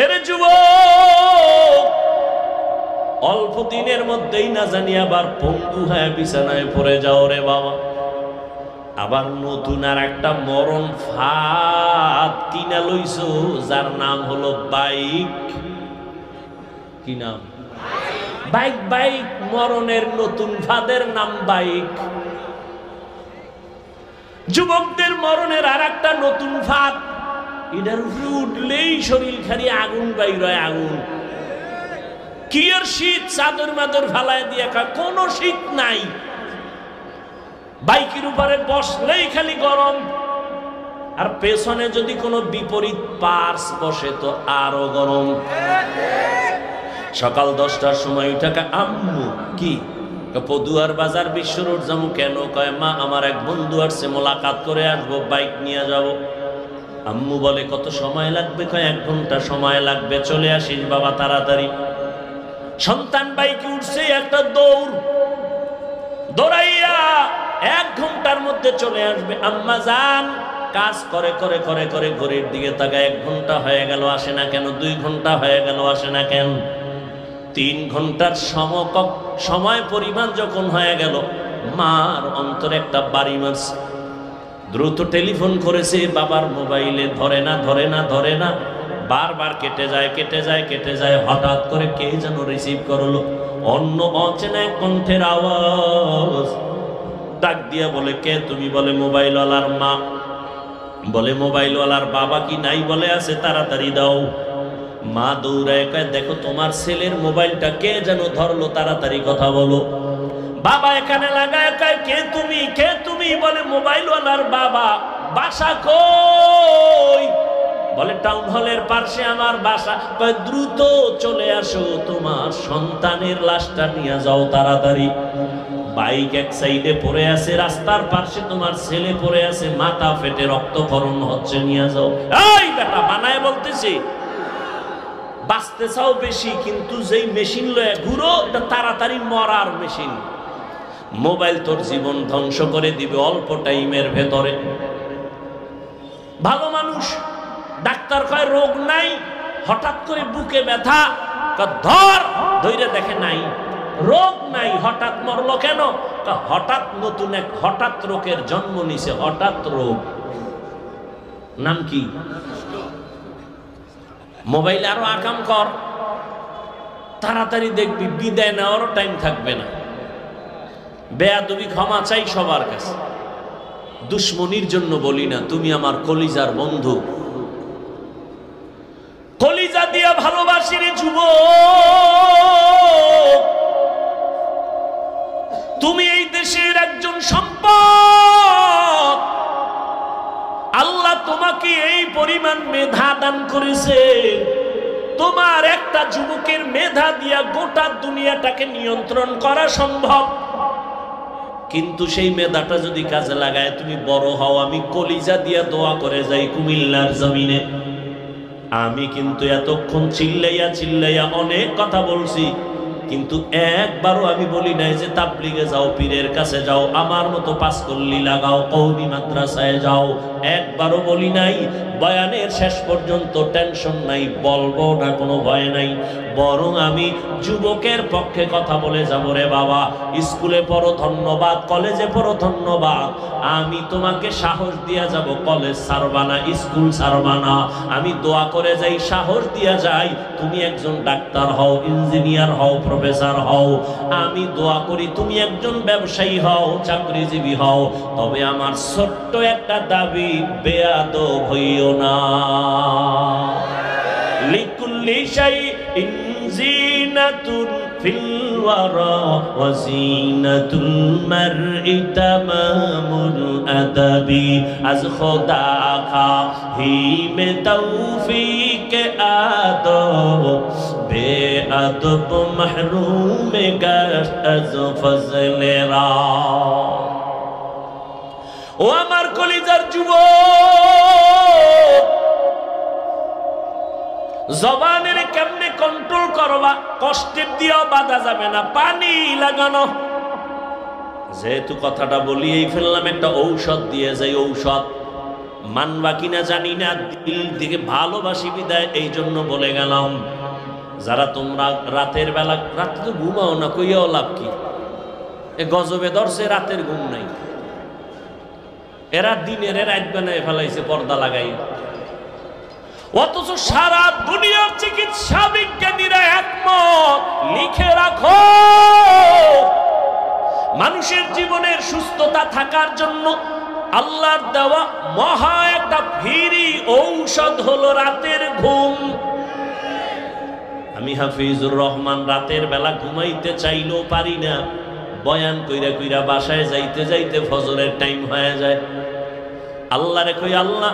এর যুবক অল্প দিনের মধ্যেই না জানি আবার পঙ্গু হয়ে বিছানায় পড়ে যাও রে বাবা। আবার নতুন আর একটা মরণ ফাঁদ কিনা লইছো, যার নাম হলো বাইক। কি নাম? বাইক। বাইক মরণের নতুন ফাঁদের নাম বাইক। যুবকদের মরণের আর একটা নতুন ফাঁদ, এটার উপরে উঠলেই শরীর খালি আগুন বাইর হয়, আগুন। কি আর শীত? চাদর মাদর ফালায় দিয়ে কোনো শীত নাই। বাইকের উপরে বসলেই খালি গরম, আর পেছনে যদি কোনো বিপরীত পার্স বসে তো আরো গরম। সকাল 10টার সময় উঠে আম্মু কি পদুয়ার বাজার বিশ্ব রোড যাবো। কেন? কয় মা আমার এক বন্ধু আসছে, মোলাকাত করে আসবো, বাইক নিয়ে যাব। আম্মু বলে কত সময় লাগবে? কয় 1 ঘন্টা সময় লাগবে। চলে আসিস বাবা তাড়াতাড়ি। সন্তান বাইকে উঠছে, একটা দৌড়, দৌড়াইয়া 1 ঘন্টার মধ্যে চলে আসবে। আম্মা জান কাজ করে করে করে করে ঘড়ির দিকে তাকায়, 1 ঘন্টা হয়ে গেল আসে না কেন? 2 ঘন্টা হয়ে গেল আসে না কেন? 3 ঘন্টার সময় পরিমাণ যখন হয়ে গেল, মার অন্তরে একটা বাড়ি মারছে। দ্রুত টেলিফোন করেছে, বাবার মোবাইলে ধরে না ধরে না ধরে না, বারবার কেটে যায় কেটে যায় কেটে যায়। হঠাৎ করে কে যেন রিসিভ করলো, অন্য অচেনা কণ্ঠের আওয়াজ। ডাক দিয়া বলে কে তুমি? বলে মোবাইলওয়ালার মা। বলে মোবাইলওয়ালার বাবা কি নাই? বলে আছে, তাড়াতাড়ি দাও। মা দৌড়ায় কয় দেখো তোমার ছেলের মোবাইলটা কে যেন ধরলো, তাড়াতাড়ি কথা বলো। বাবা এখানে লাগায় কয় কে তুমি? কে তুমি? বলে মোবাইলওয়ালার বাবা। বাসা কই? বলে টাউন হলের পাশে আমার বাসা। কয় দ্রুত চলে আসো, তোমার সন্তানের লাশটা নিয়ে যাও তাড়াতাড়ি। বাইক এক সাইডে পড়ে আছে, রাস্তার পাশে তোমার ছেলে পড়ে আছে, মাথা ফেটে রক্তক্ষরণ হচ্ছে, নিয়ে যাও। এই বেটা বানায় বলতেছি, বাঁচতে চাও বেশি, কিন্তু যেই মেশিন লয়ে ঘুরো এটা তাড়াতাড়ি মরার মেশিন। মোবাইল তোর জীবন ধ্বংস করে দিবে অল্প টাইমের ভেতরে। ভালো মানুষ, ডাক্তার কয় রোগ নাই, হঠাৎ করে বুকে ব্যথা, ধরে দেখে নাই, রোগ নাই, হঠাৎ মরলো কেন? হঠাৎ নতুন এক হঠাৎ রোগের জন্ম নিছে। হঠাৎ রোগ নাম কি? মোবাইল আরো আকাম কর, তাড়াতাড়ি দেখবি বিদায় নেওয়ারও টাইম থাকবে না। বেয়াদবি ক্ষমা চাই সবার কাছে, দুশ্মনির জন্য বলি না, তুমি আমার কলিজার বন্ধু, কলিজা দিয়া ভালোবাসি রে যুবক। তুমি এই দেশের একজন সম্পদ। আল্লাহ তোমাকে এই পরিমাণ মেধা দান করেছে, তোমার একটা যুবকের মেধা দিয়া গোটা দুনিয়াটাকে নিয়ন্ত্রণ করা সম্ভব। কিন্তু সেই মেধাটা যদি কাজে লাগায় তুমি বড় হও, আমি কলিজা দিয়া দোয়া করে যাই কুমিল্লার জমিনে আমি কিন্তু এতক্ষণ চিল্লাইয়া চিল্লাইয়া অনেক কথা বলছি, কিন্তু একবারও আমি বলি নাই যে তাবলিগে যাও, পীরের কাছে যাও, আমার মতো পাঁচকল্লি লাগাও, কওমি মাদ্রাসায় যাও, একবারও বলি নাই। বয়ানের শেষ পর্যন্ত টেনশন নাই, বলবো না, কোনো ভয় নাই। বরং আমি যুবকের পক্ষে কথা বলে যাব, রে বাবা স্কুলে পড়ো ধন্যবাদ, কলেজে পড়ো ধন্যবাদ, আমি তোমাকে সাহস দিয়া যাব, কলেজ ছাড়বা না, স্কুল ছাড়বা না। আমি দোয়া করে যাই, সাহস দিয়া যাই, তুমি একজন ডাক্তার হও, ইঞ্জিনিয়ার হও, প্রফেসর হও। আমি দোয়া করি তুমি একজন ব্যবসায়ী হও, চাকরিজীবী হও। তবে আমার ছোট্ট একটা দাবি, বেয়াদব হইও না। লিকুল্লি শাইইন জিনাতুন ফিল ওয়ারা ওয়া জিনাতুল মারই তামামুল আদাবি। আজ খোদা খাহি মে তৌফিক আদব, বেআদব মাহরুম গাশত আজ ফজলেরা। ও আমার কলিজার যুবক, জবানের কেমনে কন্ট্রোল করবা, কষ্টের দিয়েও বাধা যাবে না, পানি লাগানো। যেহেতু কথাটা বলিয়েই ফেললাম, একটা ঔষধ দিয়ে যাই। ঔষধ মানবা কিনা জানি না, দিল দিকে ভালোবাসি বিদায় এই জন্য বলে গেলাম। যারা তোমরা রাতের বেলা, রাতে তো ঘুমাও না, কইয়াও লাভ কি? এ গজবে ধরছে, রাতের ঘুম নাই। এরা দিনের রাত বানায় ফেলাইছে পর্দা লাগাই। অথচ সারা দুনিয়ার চিকিৎসা বিজ্ঞানীরা একমত, লিখে রাখো, মানুষের জীবনের সুস্থতা থাকার জন্য আল্লাহর দেওয়া মহা একটা ফ্রি ঔষধ হলো রাতের ঘুম। আমি হাফিজুর রহমান রাতের বেলা ঘুমাইতে চাইলেও পারি না। বয়ান কইরা কইরা বাসায় যাইতে যাইতে ফজরের টাইম হয়ে যায়। আল্লাহরে কই, আল্লাহ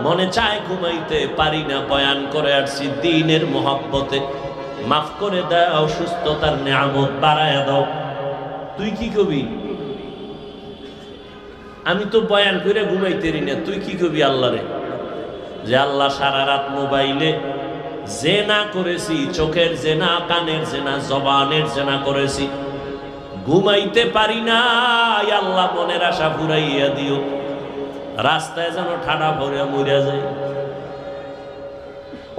মনে চায় ঘুমাইতে পারি না, বয়ান করে আসছি দ্বীনের মহব্বতে, মাফ করে দাও, সুস্থতার নিয়ামত বাড়ায়া দাও। তুই কি কবি? আমি তো বয়ান করে ঘুমাইতেরি না, তুই কি কবি আল্লাহরে? যে আল্লাহ সারা রাত মোবাইলে জেনা করেছি, চোখের জেনা, কানের জেনা, জবানের জেনা করেছি, ঘুমাইতে পারি না, আল্লাহ মনের আশা ফুরাইয়া দিও, রাস্তায় যেন ঠাডা ভরে মরিয়া যায়।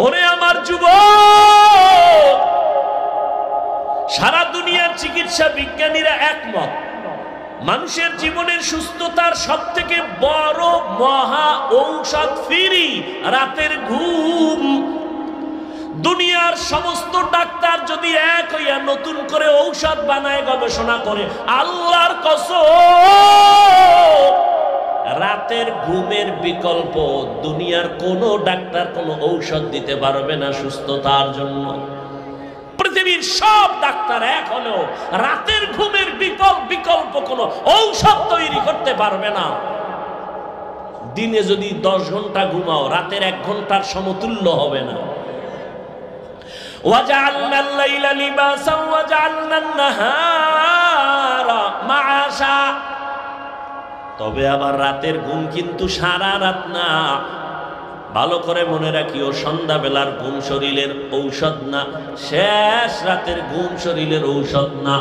ওরে আমার যুবক, সারা দুনিয়ার চিকিৎসা বিজ্ঞানীরা একমত, মানুষের জীবনের সুস্থতার সবথেকে বড় মহা ঔষধ ফ্রি রাতের ঘুম। দুনিয়ার সমস্ত ডাক্তার যদি এক হইয়া নতুন করে ঔষধ বানায়, গবেষণা করে, আল্লাহর কসম রাতের ঘুমের বিকল্প দুনিয়ার কোনো ডাক্তার কোনো ঔষধ দিতে পারবে না সুস্থতার জন্য। পৃথিবীর সব ডাক্তার এক হলেও রাতের ঘুমের বিকল্প কোনো ঔষধ তৈরি করতে পারবে না। দিনে যদি 10 ঘন্টা ঘুমাও, রাতের 1 ঘন্টার সমতুল্য হবে না। وَجَعَلْنَا اللَّيْلَ لِبَاسًا وَجَعَلْنَا النَّهَارَ مَعَاشًا। তবে আবার রাতের ঘুম কিন্তু সারা রাত না। ভালো করে মনে রাখিও, সন্ধ্যাবেলার ঘুম শরীরের ঔষধ না, শেষ রাতের ঘুম শরীরের ঔষধ না।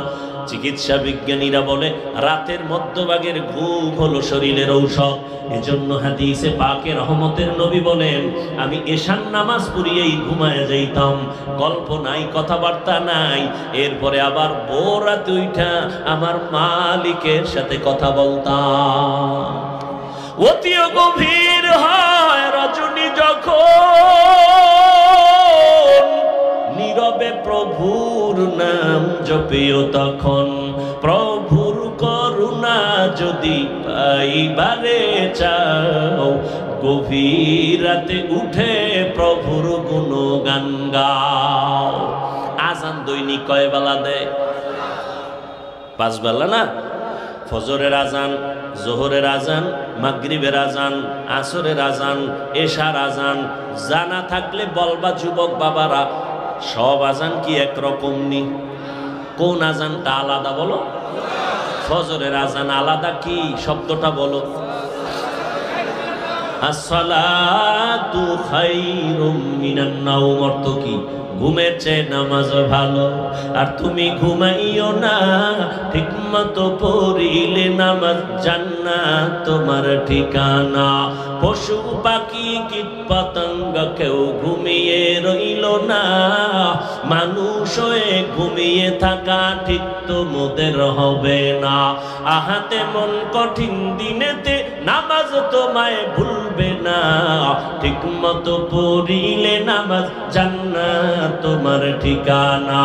চিকিৎসা বিজ্ঞানীরা বলে রাতের মধ্যভাগের ঘুম হলো শরীরের ঔষধ। এজন্য হাদিসে পাকে রহমতের নবী বলেন, আমি এশার নামাজ পড়িয়েই ঘুমায় যাইতাম, গল্প নাই, কথাবার্তা নাই, এরপরে আবার ভোর রাতে উঠা আমার মালিকের সাথে কথা বলতাম। অতি গভীর হয় রজনী যখন, নীরবে প্রভুর নাম জপিও তখন, প্রভুর করুণা যদি পাইবারে চাও, গভীর রাতে উঠে প্রভুর গুণগান গাও। আজান দৈনিক কয় বেলা দেয়? 5 বেলা না? ফজরের আজান, জোহরের আজান, মাগরিবের আজান, আসরের আজান, এশার আজান। জানা থাকলে বলবা যুবক বাবারা, সব আজান কি একরকম নি? কোন আজানটা আলাদা বলো? ফজরের আজান আলাদা, কি শব্দটা বলো? আসসালাতু খায়রুম মিনান নাওম অর্থ কি? ঘুমের চেয়ে নামাজ ভালো। আর তুমি ঘুমাইও না, ঠিকমতো পড়িলে নামাজ জান্নাত তোমার ঠিকানা। পশু পাখি কীট পতঙ্গ কেউ ঘুমিয়ে রইল না, মানুষ হয়ে ঘুমিয়ে থাকা ঠিক তো মোদের হবে না। আহাতে মন কঠিন দিনেতে নামাজ তোমায় ভুলবে না, ঠিকমতো পড়িলে নামাজ জান্নাত তোমার ঠিকানা।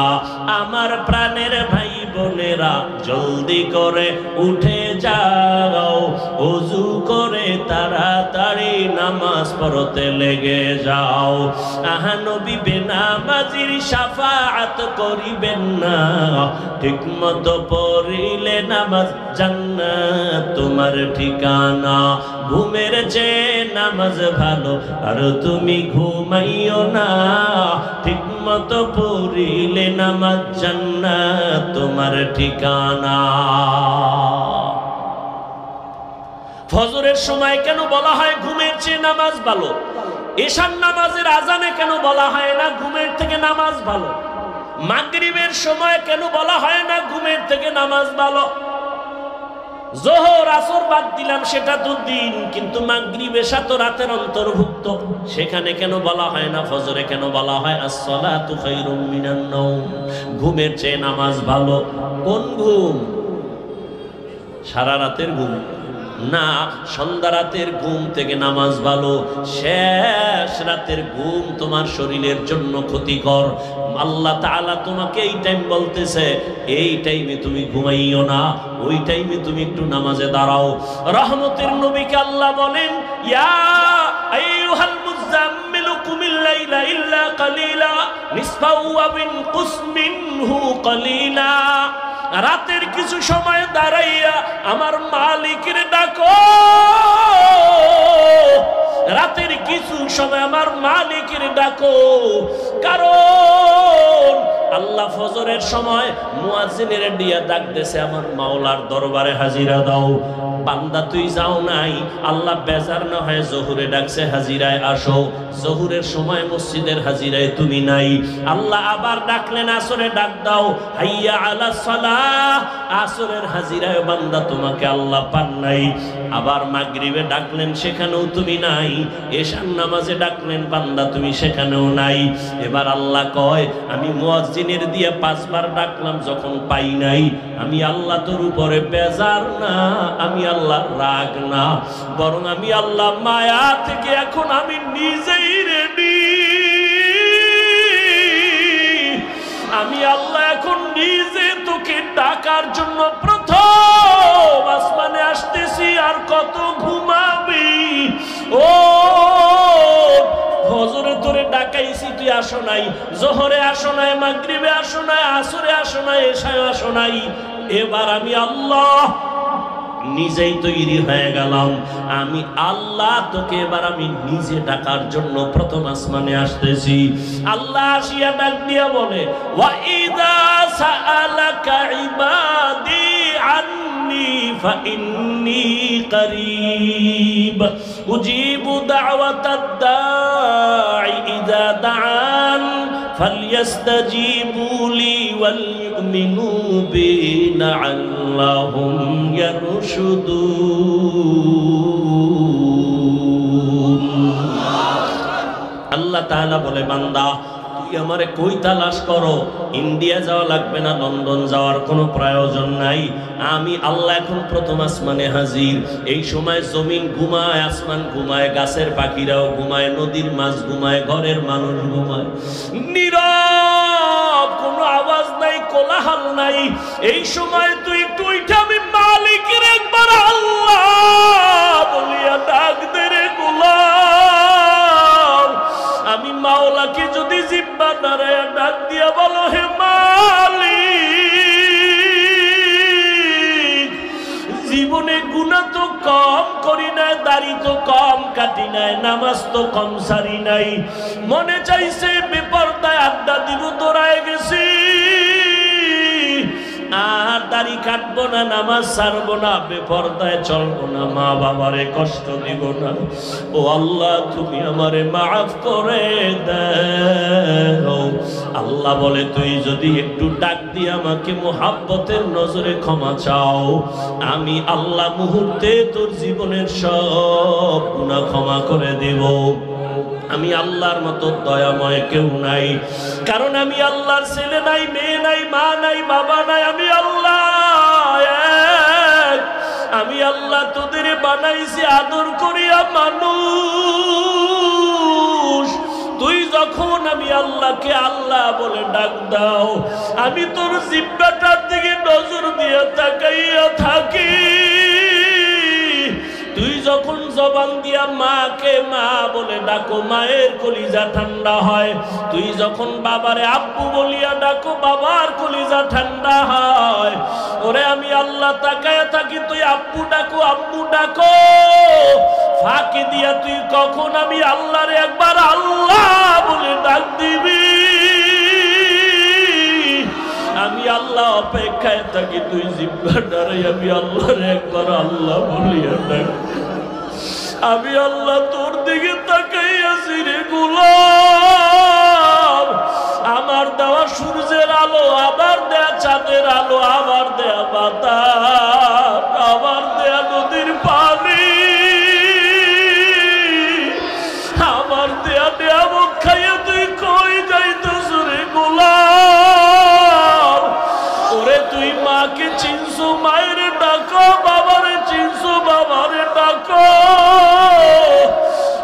আমার প্রাণের ভাই বোনেরা জলদি করে উঠে যাও, ওযু করে তাড়াতাড়ি নামাজ পড়তে লেগে যাও। আহা নবী বেনামাজির শাফাআত করিবেন না, ঠিকমতো পড়িলে নামাজ জান্নাত তোমার ঠিকানা। ঘুমের চেয়ে নামাজ ভালো, আর তুমি ঘুমাইও না, ঠিকমতো পড়িলে নামাজ জান্নাত তোমার ঠিকানা। ফজরের সময় কেন বলা হয় ঘুমের চেয়ে নামাজ ভালো? এশার নামাজের আজানে কেন বলা হয় না ঘুমের থেকে নামাজ ভালো? মাগরিবের সময় কেন বলা হয় না ঘুমের থেকে নামাজ ভালো? যোহর আসর বাদ দিলাম, সেটা তো দিন, কিন্তু মাগরিব এশা তো রাতের অন্তর্ভুক্ত। সেখানে কেন বলা হয় না ফজরে কেন বলা হয় আসসালাতু খায়রুম মিনান নাওম? ঘুমের চেয়ে নামাজ ভালো। কোন ঘুম? সারা রাতের ঘুম না, সন্ধ্যা রাতের ঘুম থেকে নামাজ ভালো। শেষ রাতের ঘুম তোমার শরীরের জন্য ক্ষতিকর। আল্লাহ তাআলা তোমাকে এই টাইম বলতেছে, এই টাইমে তুমি ঘুমাইও না, ওই টাইমে তুমি একটু নামাজে দাঁড়াও। রহমতের নবীকে আল্লাহ বলেন, ইয়া আইয়ুহাল মুযাম্মিলু কুমিল লাইলা ইল্লা কালিলা নিসফাহু ওয়া বিনকুস মিনহু কালিলা। রাতের কিছু সময় দাঁড়াইয়া আমার মালিকের ডাকো, রাতের কিছু সময় আমার মালিকের ডাকো। কারণ আল্লাহ ফজরের সময় মুয়াজ্জিনের দিয়া ডাক দেছে, আমার মাওলার দরবারে হাজিরা দাও। বান্দা তুই যাও নাই, আল্লাহ বেজার না হয় জোহরে ডাকছে, হাজিরায় আসো। জোহরের সময় মসজিদের হাজিরায় তুমি নাই, আল্লাহ আবার ডাকলেন আসরে ডাক দাও, হাইয়া আলাস সালাহ। আসরের হাজিরায় বান্দা তোমাকে আল্লাহ পান নাই। আবার মাগরিবে ডাকলেন, সেখানেও তুমি নাই। এশার নামাজে ডাকলেন বান্দা, তুমি সেখানেও নাই। এবার আল্লাহ কয়, আমি মুয়াজ্জিনের দিয়ে 5 বার ডাকলাম, যখন পাই নাই, আমি আল্লাহ তোর উপরে বেজার না, আমি আল্লাহ রাগ না, বরং আমি আল্লাহ মায়া থেকে এখন আমি নিজেই রেডি। আমি আল্লাহ এখন নিজে তোকে ডাকার জন্য প্রথম আসমানে আসতেছি। আর কত ঘুমাবি? ও ফজরে তোরে ডাকাইছি, তুই আসো নাই, জোহরে আসো নাই, মাগরিবে আসো নাই, আসরে আসো নাই, এশায় আসো নাই। এবার আমি আল্লাহ নিজেই তৈরি হয়ে গেলাম, আমি আল্লাহ তোকে এবার আমি নিজে ডাকার জন্য প্রথম আসমানে আসতেছি। আল্লাহ আসিয়া ডাক দিয়া বলে, ওয়া ইযা সাআলাকা ইবাদি আন্নি ফাইন্নী করিব উজিবু দাওয়াতাদ দাঈ ইযা দাআন ফালইস্তাজিবু লি ওয়াল ইউমিনু বি লাআল্লাহুম ইয়ারশুদুন। আল্লাহ তাআলা বলে, বান্দা তুই আমারে কই তালাশ করো? ইন্ডিয়া যাওয়া লাগবে না, লন্ডন যাওয়ার কোনো প্রয়োজন নাই। আমি আল্লাহ এখন প্রথম আসমানে হাজির। এই সময় জমিন ঘুমায়, আসমান ঘুমায়, গাছের পাখিরাও ঘুমায়, নদীর মাছ ঘুমায়, ঘরের মানুষ ঘুমায়, নীরব, কোনো আওয়াজ নাই, কোলাহল নাই। এই সময় তুই একটু উঠে আমি মালিকের একবার আল্লাহ বলিয়া ডাক দে রে গোলাম। আমি মাওলাকে যদি জিব্বা নাড়ায়া ডাক দিয়া বলো, হে মালিক, জীবনে গুনাহ তো কম করি নাই, দাড়ি তো কম কাটি নাই, নামাজ তো কম সারি নাই, মনে চাইছে বেপরদায় আড্ডা দিব, দৌড়ায় গেছি, আর দাড়ি কাটবো না, নামাজ ছাড়বো না, বেপরদায় চলবো না, মা বাবারে কষ্ট দিব না। ও আল্লাহ, তুমি আমারে মাফ করে দাও। আল্লাহ বলে, তুই যদি একটু ডাক দিয়ে আমাকে মোহাব্বতের নজরে ক্ষমা চাও, আমি আল্লাহ মুহূর্তে তোর জীবনের সব গুনাহ ক্ষমা করে দেব। আমি আল্লাহর মতো দয়াময় কেউ নাই, কারণ আমি আল্লাহর ছেলে নাই, মেয়ে নাই, মা নাই, বাবা নাই, আমি আল্লাহ এক। আমি আল্লাহ তোদের বানাইছি আদর করিয়া মানুষ। তুই যখন আমি আল্লাহকে আল্লাহ বলে ডাক দাও, আমি তোর জিহ্বাটার দিকে নজর দিয়ে তাকাইয়া থাকি। তুই যখন জবান দিয়া মাকে মা বলে ডাকো, মায়ের কলিজা ঠান্ডা হয়। তুই যখন বাবারে আব্বু বলিয়া ডাকো, বাবার কলিজা ঠান্ডা হয়। ওরে আমি আল্লাহ তাকায়া থাকি, তুই আব্বু ডাকো, আব্বু ডাকো। ফাঁকি দিয়া তুই কখন আমি আল্লাহরে একবার আল্লাহ বলে ডাক দিবি। আমি আল্লাহ অপেক্ষায় থাকি, তুই জিহ্বা ডারে আমি আল্লাহর একবার আল্লাহ বলিয়া ডাক। আমি আল্লাহ তোর দিকে তাকাইয়াছি রে গোলাম। আমার দেওয়া সূর্যের আলো, আবার দেয়া চাঁদের আলো, আবার দেয়া বাতাস, আবার দেয়া নদীর পানি, আমার দেয়া নিয়ামত খাইয়া তুই কই যাইতেছ রে গোলাম। ওরে তুই মাকে চিনছো, মায়ের ডাকো, বাবারে চিনছো, বাবারে ডাকো।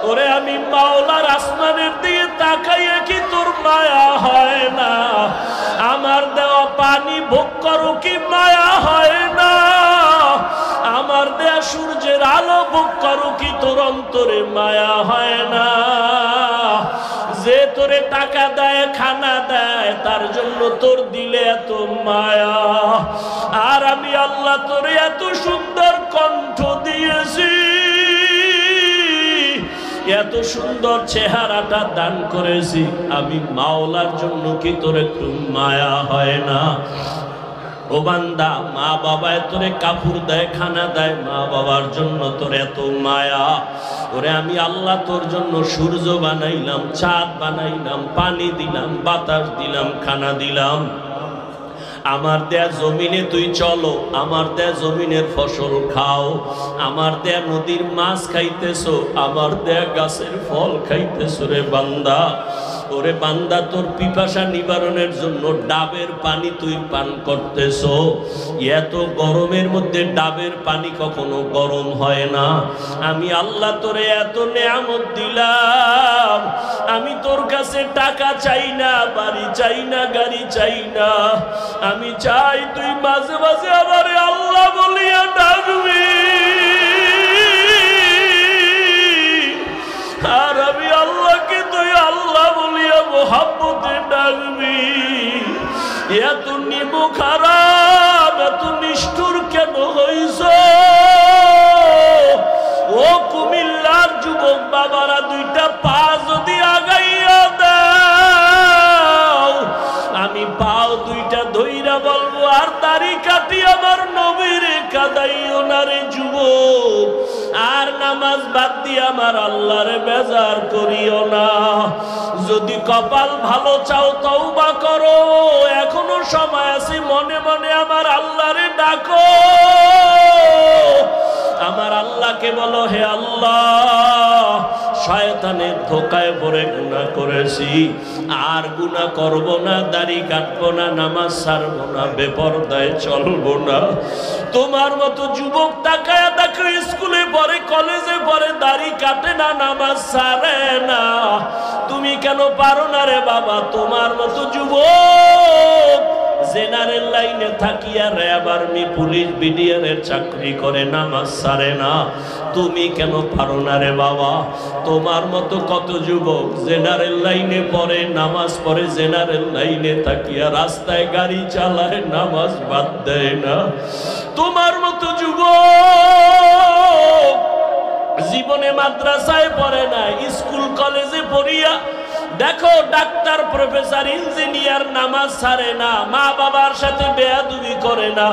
ওরে আমি মাওলার আসমানের দিকে তাকাইয়া কি তোর মায়া হয় না? আমার দেওয়া পানি ভোগ করো কি মায়া হয় না? আমার দেয়া সূর্যের আলো ভোগ করো কি তোর অন্তরে মায়া হয় না? যে তোরে টাকা দেয়, খানা দেয়, তার জন্য তোর দিলে এত মায়া। আর আমি আল্লাহ তোরে এত সুন্দর কণ্ঠ দিয়েছি, এত সুন্দর চেহারাটা দান করেছি, আমি মাওলার জন্য কি তোর একটু মায়া হয় না? ও বান্দা, মা বাবায় তোরে কাপড় দেয়, খানা দেয়, মা বাবার জন্য তোর এত মায়া। ওরে আমি আল্লাহ তোর জন্য সূর্য বানাইলাম, চাঁদ বানাইলাম, পানি দিলাম, বাতাস দিলাম, খানা দিলাম। আমার দেয়া জমিনে তুই চলো, আমার দেয়া জমিনের ফসল খাও, আমার দেয়া নদীর মাছ খাইতেছো, আমার দেয়া গাছের ফল খাইতেছো রে বান্দা। ওরে বান্দা, তোর পিপাসা নিবারণের জন্য ডাবের পানি তুই পান করতেছো। এত গরমের মধ্যে ডাবের পানি কখনো গরম হয় না। আমি আল্লাহ তোরে এত নেয়ামত দিলাম, আমি তোর কাছে টাকা চাই না, বাড়ি চাই না, গাড়ি চাই না। আমি চাই তুই মাঝে মাঝে আমারে আল্লাহ বলিয়া ডাকবি। আর আমি আল্লাহকে তুই আল্লাহ বলিয়া মোহাব্বতে ডাকবি। এত নিমু খারাপ, এত নিষ্ঠুর কেন হইছ? ও কুমিল্লার যুবক বাবারা, দুইটা পা যদি আগাইয়া দাও, আমি পাও দুইটা ধইরা বলবো, আর দাড়ি কাটি আমার নবীর কাদাইও না রে যুবক। আর নামাজ বাদ দিয়ে আমার আল্লাহরে বেজার করিও না। যদি কপাল ভালো চাও তওবা করো, এখনো সময় আছে, মনে মনে আমার আল্লাহরে ডাকো। আমার আল্লাহকে বলো, হে আল্লাহ, শয়তানের ধোকায় পড়ে গুনাহ করেছি, আর গুনাহ করব না, দাড়ি কাটবো না, নামাজ ছাড়বো না, বেপরদায় চলবো না। তোমার মতো যুবক তাকায়া দেখো, স্কুলে পড়ে, কলেজে পড়ে, দাড়ি কাটে না, নামাজ ছাড়ে না। তুমি কেন পারো না রে বাবা? তোমার মতো যুবক জেনারেল লাইনে থাকিয়া র্যাব, আর্মি, পুলিশ, বিডিআর চাকরি করে, নামাজ ছাড়ে না। তুমি কেন পারো না রে বাবা? তোমার মতো কত যুবক জেনারেল লাইনে পড়ে, নামাজ পড়ে, জেনারেল লাইনে থাকিয়া রাস্তায় গাড়ি চালায়, নামাজ বাদ দেয় না। তোমার মতো যুবক জীবনে মাদ্রাসায় পড়ে না, স্কুল কলেজে পড়িয়া দেখো ডাক্তার প্রফেসর ইঞ্জিনিয়ার নামাজ ছাড়ে না, মা বাবার সাথে বেয়াদবি করে না।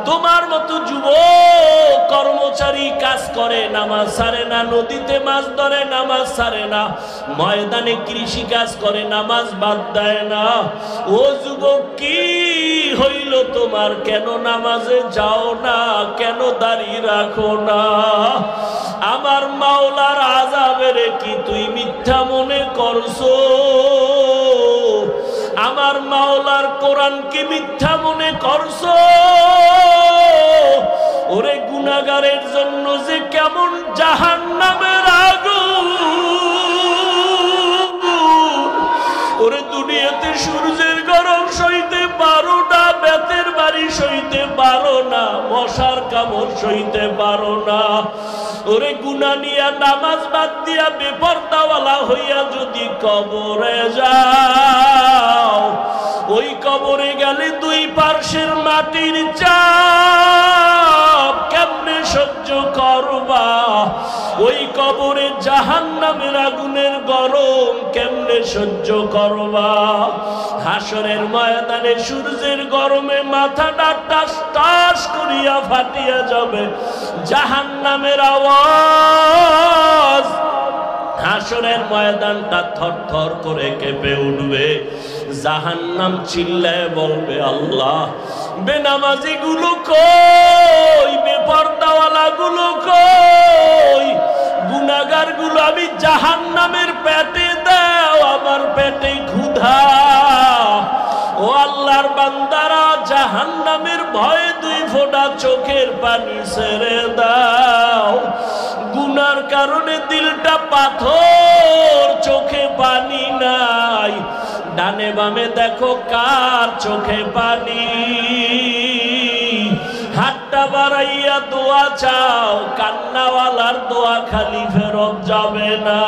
তোমার মতো যুবক কর্মচারী কাজ করে, নামাজ ছাড়ে না, নদীতে মাছ ধরে, নামাজ ছাড়ে না, ময়দানে কৃষি কাজ করে, নামাজ বাদ দেয় না। ও যুবক কি হইল তোমার? কেন নামাজে যাও না? কেন দাঁড়িয়ে রাখো না? আমার মাওলার আযাবের কি তুই মিথ্যা মনে করছো? আমার মাওলার কোরআন কি মিথ্যা মনে করছো? ওরে গুনাহগারের জন্য যে কেমন জাহান্নামের আগুন, ওরে দুনিয়াতে সূর্যের গরম সইতে পারো না, বেতের বাড়ি সইতে পারো না, মশার কামড় সইতে পারো না। ওরে গুনাহ নিয়া নামাজ বাদ দিয়া বেপরদাওয়ালা হইয়া যদি কবরে যাও, ওই কবরে গেলে দুই পার্শ্বের মাটির চাপ কেমনে সহ্য করবা? ওই কবরে জাহান্নামের আগুনের গরম কেমনে সহ্য করবা? হাসরের ময়দানে সূর্যের গরমে মাথাটা টাস টাস করিয়া ফাটিয়া যাবে, জাহান্নামের আওয়াজ, হাসরের ময়দানটা থরথর করে কেঁপে উঠবে। জাহান্নাম চিল্লায় বলবে, আল্লাহ বেনামাজি গুলো কই, বেপরদাওয়ালা গুলো কই, গুনাহগার গুলো আমি জাহান্নামের পেটে দাও, আমার পেটে ক্ষুধা। ও আল্লাহর বান্দারা, জাহান্নামের ভয়ে দুই ফোঁটা চোখের পানি ছেড়ে দাও। গুনার কারণে দিলটা পাথর, চোখে পানি নাই। ডানে বামে দেখো কার চোখে পানি। হাতটা বাড়াইয়া দোয়া চাও, কান্নাওয়ালার দোয়া খালি ফেরত যাবে না।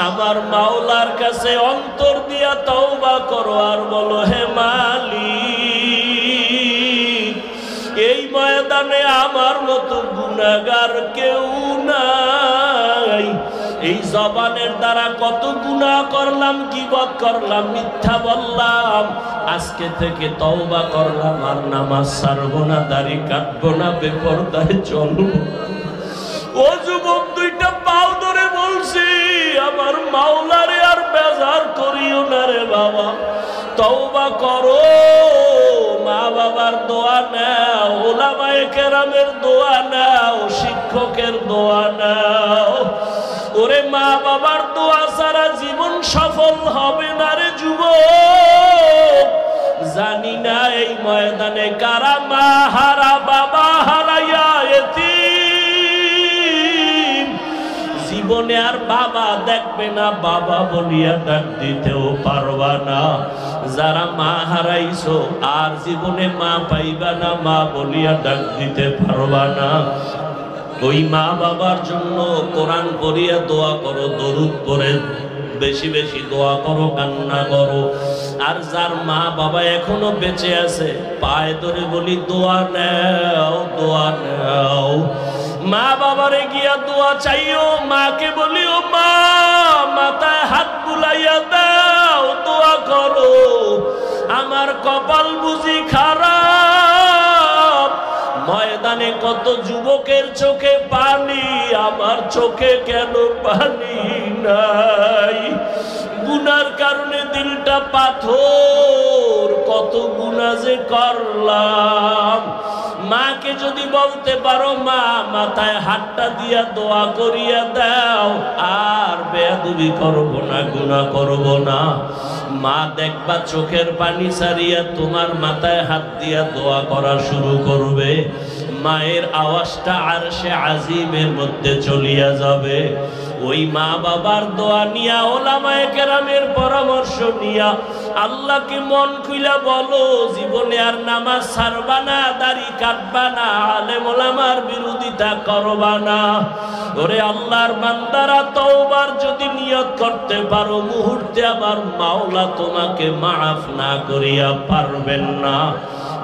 আমার মাওলার কাছে অন্তর দিয়া তওবা করো আর বলো, হে মালিক, এই ময়দানে আমার মতো গুনাহগার কেউ নাই। এই জবানের দ্বারা কত গুনাহ করলাম, গীবত করলাম, মিথ্যা বললাম। আজকে থেকে তওবা করলাম, আর নামাজ ছাড়বো না, দাড়ি কাটবো না, বেপরদায় চলবো। ও যুবক, দুইটা পাও ধরে বলছি, আমার মাওলারে আর বেজার করিও না রে বাবা। তওবা করো, মা বাবার দোয়া নাও, উলামায়ে কেরামের দোয়া নাও, শিক্ষকের দোয়া নাও। ওরে মা বাবার দোয়া ছাড়া জীবন সফল হবে না রে যুবক। জানি না এই ময়দানে কারা মা হারা, বাবা হারাইয়া এতিম, জীবনে আর বাবা দেখবে না, বাবা বলিয়া ডাক দিতেও পারবা না। যারা মা হারাইছো আর জীবনে মা পাইবা না, মা বলিয়া ডাক দিতে পারবা না। ওই মা বাবার জন্য কোরআন পড়িয়া দোয়া করো, দরুদ পড়ে বেশি বেশি দোয়া করো, কান্না করো। আর যার মা বাবা এখনো বেঁচে আছে, পায়ে ধরে বলি দোয়া নাও, দোয়া নাও। মা বাবারে গিয়া দোয়া চাইও, মাকে বলিও, মা মাথায় হাত বুলাইয়া দাও, দোয়া করো। আমার কপাল বুঝি খারাপ, ময়দানে কত যুবকের চোখে পানি, আমার চোখে কেন পানি নাই? গুনার কারণে দিলটা পাথর, কত গুনাহ যে করলাম। মাকে যদি বলতে পারো, মা মাথায় হাতটা দিয়া দোয়া করিয়া দাও, আর বেয়াদবি করব না, গুনাহ করব না। মা দেখবা চোখের পানি ছাড়িয়া তোমার মাথায় হাত দিয়া দোয়া করা শুরু করবে। মায়ের আওয়াজটা আরশে আজিমের মধ্যে চলিয়া যাবে। ওই মা বাবার দোয়া নিয়া, ওলামায়ে কেরামের পরামর্শ নিয়া আল্লাহকে মন খুইলা বলো, জীবনে আর নামাজ ছাড়বা না, দাড়ি কাটবা না, আলেম ওলামার বিরোধিতা করবা না। ওরে আল্লাহর বান্দারা, তওবার যদি নিয়ত করতে পারো, মুহূর্তে আমার মাওলা তোমাকে মাফ না করিয়া পারবেন না।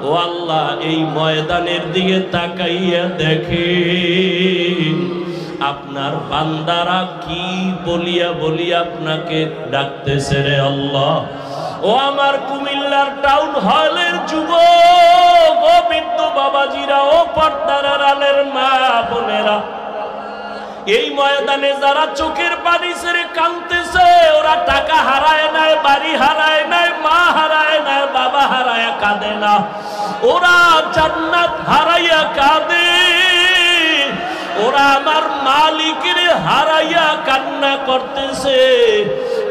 ও আল্লাহ, এই ময়দানের দিকে তাকাইয়া দেখি, আপনার বান্দারা কি বলিয়া বলিয়া আপনাকে ডাকতেছে রে আল্লাহ। ও আমার কুমিল্লার টাউন হলের যুবক, ও বৃদ্ধ বাবাজিরা, ও পর্দার আড়ালের মা বোনেরা, এই ময়দানে যারা চোখের পানি ছেড়ে কাঁদতেছে, ওরা টাকা হারায় নাই, বাড়ি হারায় নাই, মা হারায় নাই, বাবা হারায় কাঁদে না, ওরা জান্নাত হারাইয়া কাঁদে। ওরা আমার মালিকের হারাইয়া কান্না করতেছে।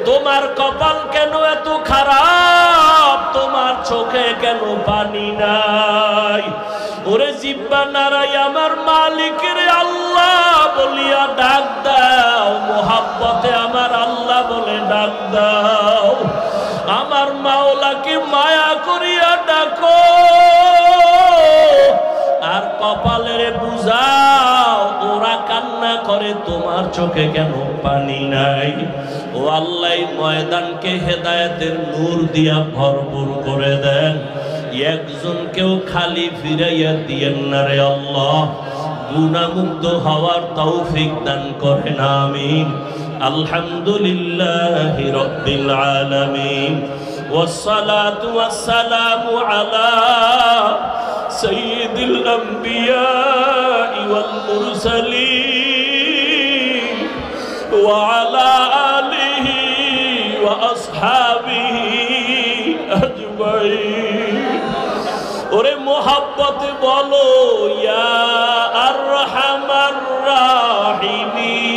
তোমার কপাল কেন এত খারাপ? তোমার চোখে কেন পানি নাই? ওরে জিব্বা নারাই আমার মালিকের আল্লাহ বলিয়া ডাক দাও, মোহাব্বতে আমার আল্লাহ বলে ডাক দাও, আমার মাওলাকে মায়া করিয়া ডাকো, আর কপালের বুঝাও ওরা কান্না করে তোমার চোখে কেন পানি নাই। ও আল্লাহ ময়দানকে হেদায়েতের নূর দিয়া ভরপুর করে দেন, একজনকেও খালি ফিরাইয়া দিয়েন না রে আল্লাহ। গুনাহমুক্ত হওয়ার তৌফিক দান করেন, আমিন। আলহামদুলিল্লাহি রাব্বিল আলামিন, ওয়াসসালাতু ওয়াসসালামু আলা সাইয়্যিদিল আমবিয়া ওয়াল মুরসালিন ওয়া আলা আলিহি ওয়া আসহাবিহি আজমাইন। ওরে মোহাব্বতে বলো ইয়া আরহামার রাহিমিন,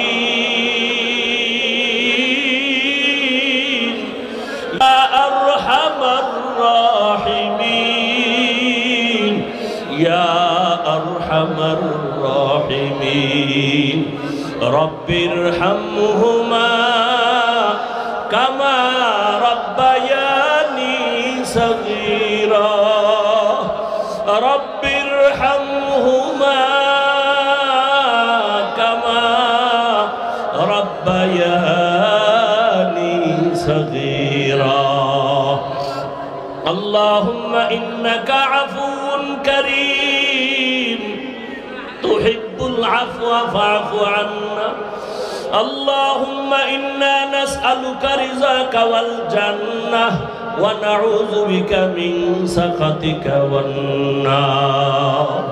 ইয়া আরহামার রাহিমিন, ইয়া আরহামার রাহিমিন। রব্বিরহামহুমা কামা রাব্বায়ানি সগীরা, রব্বিরহামহুমা কামা রাব্বায়ানি সগীরা। আল্লাহুম্মা ইন্নাকা আফুউন কারীম তুহিব্বুল আফওয়া ফা'ফু আন্না। আল্লাহুম্মা ইন্না নাসআলুকা রিযাকা ওয়াল জান্নাহ ওয়া নাউযু বিকা মিন সাখাতিকা ওয়ান নার।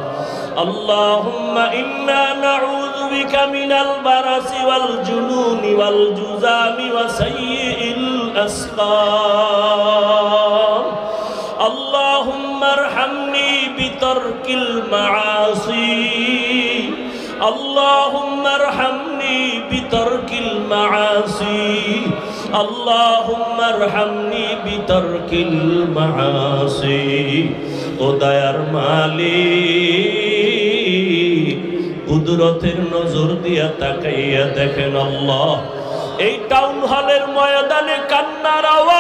আল্লাহুম্মা ইন্না নাউযু বিকা মিনাল বারাসি ওয়াল জুনুনি ওয়াল জুযামি ওয়া সাইয়্যিল আসকাম। আল্লাহুম্মা আরহামনি বিতারকিল মাআসি। আল্লাহুম্মা আরহামনি বিতারকিল মাআসি। আল্লাহুম্মা আরহামনি বিতারকিল মাআসি। ও দয়ার মালিক, কুদরতের নজর দিয়া তাকাইয়া দেখেন আল্লাহ, এই টাউন হলের ময়দানে কান্নার আওয়াজ,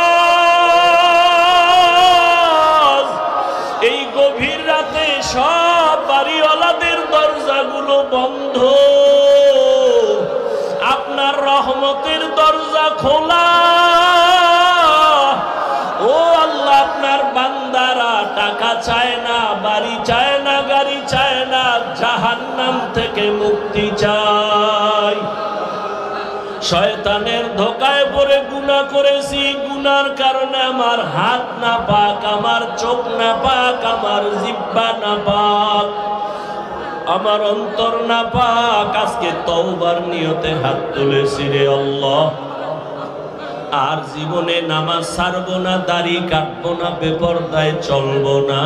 এই গভীর রাতে সব বাড়িওয়ালাদের দরজাগুলো বন্ধ, আপনার রহমতের দরজা খোলা। ও আল্লাহ, আপনার বান্দারা টাকা চায় না, বাড়ি চায় না, গাড়ি চায় না, জাহান্নাম থেকে মুক্তি চায়। শয়তানের ধোকায় পড়ে গুনাহ করেছি, গুনার কারণে আমার হাত না পাক, আমার চোখ না পাক, আমার জিহ্বা না পাক, আমার অন্তর না পাক। আজকে তওবার নিয়তে হাত তুলেছি রে আল্লাহ, আর জীবনে নামাজ ছাড়বো না, দাড়ি কাটবো না, বেপরদায় চলবো না,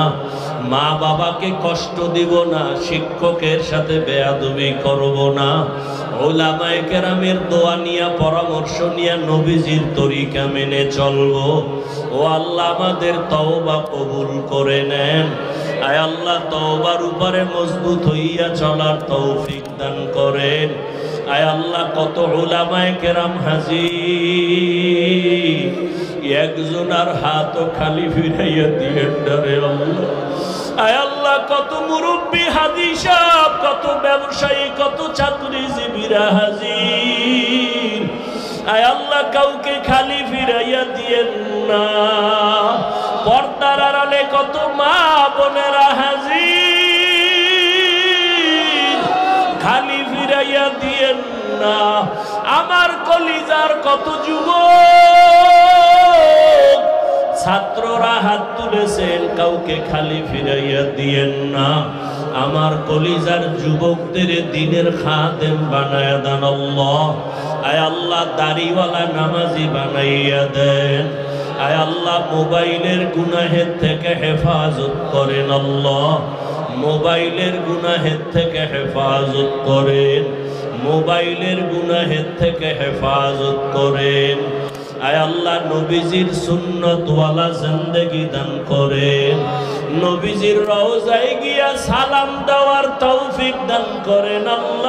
মা বাবাকে কষ্ট দিব না, শিক্ষকের সাথে বেয়াদবি করব না, উলামায়ে কেরামের দোয়া নিয়া, পরামর্শ নিয়া নবীজির তরিকা মেনে চলবো। ও আল্লাহ, আমাদের তওবা কবুল করে নেন। আয় আল্লাহ, তওবার উপরে মজবুত হইয়া চলার তৌফিক দান করেন। আয় আল্লাহ, কত উলামায়ে কেরাম হাজির, একজন আর হাতও খালি ফিরাইয়া দিয়েন না রে আল্লাহ। আয় আল্লাহ, কত মুরব্বী হাজি সাহেব, কত ব্যবসায়ী, কত চাকরিজীবীরা হাজির। আয় আল্লাহ, কাউকে খালি ফিরাইয়া দিয়েন না। পর্দার আড়ালে কত মা বোনেরা হাজির, খালি ফিরাইয়া ফিরাইয়া দিয়েন না। আমার কলিজার কত যুবক ছাত্ররা হাত তুলেছেন, কাউকে খালি ফিরাইয়া দিয়েন না। আমার কলিজার যুবকদের দিনের খাদেম বানায়া দেন আল্লাহ। আয় আল্লাহ দাড়িওয়ালা নামাজি বানাইয়া দেন। আয় আল্লাহ মোবাইলের গুনাহের থেকে হেফাজত করেন আল্লাহ, মোবাইলের গুনাহের থেকে হেফাজত করেন, মোবাইলের গুনাহের থেকে হেফাজত করেন। আয় আল্লাহ নবীজির সুন্নতওয়ালা জিন্দেগি দান করেন, নবীজির রওজায় গিয়া সালাম দেওয়ার তৌফিক দান করেন আল্লাহ।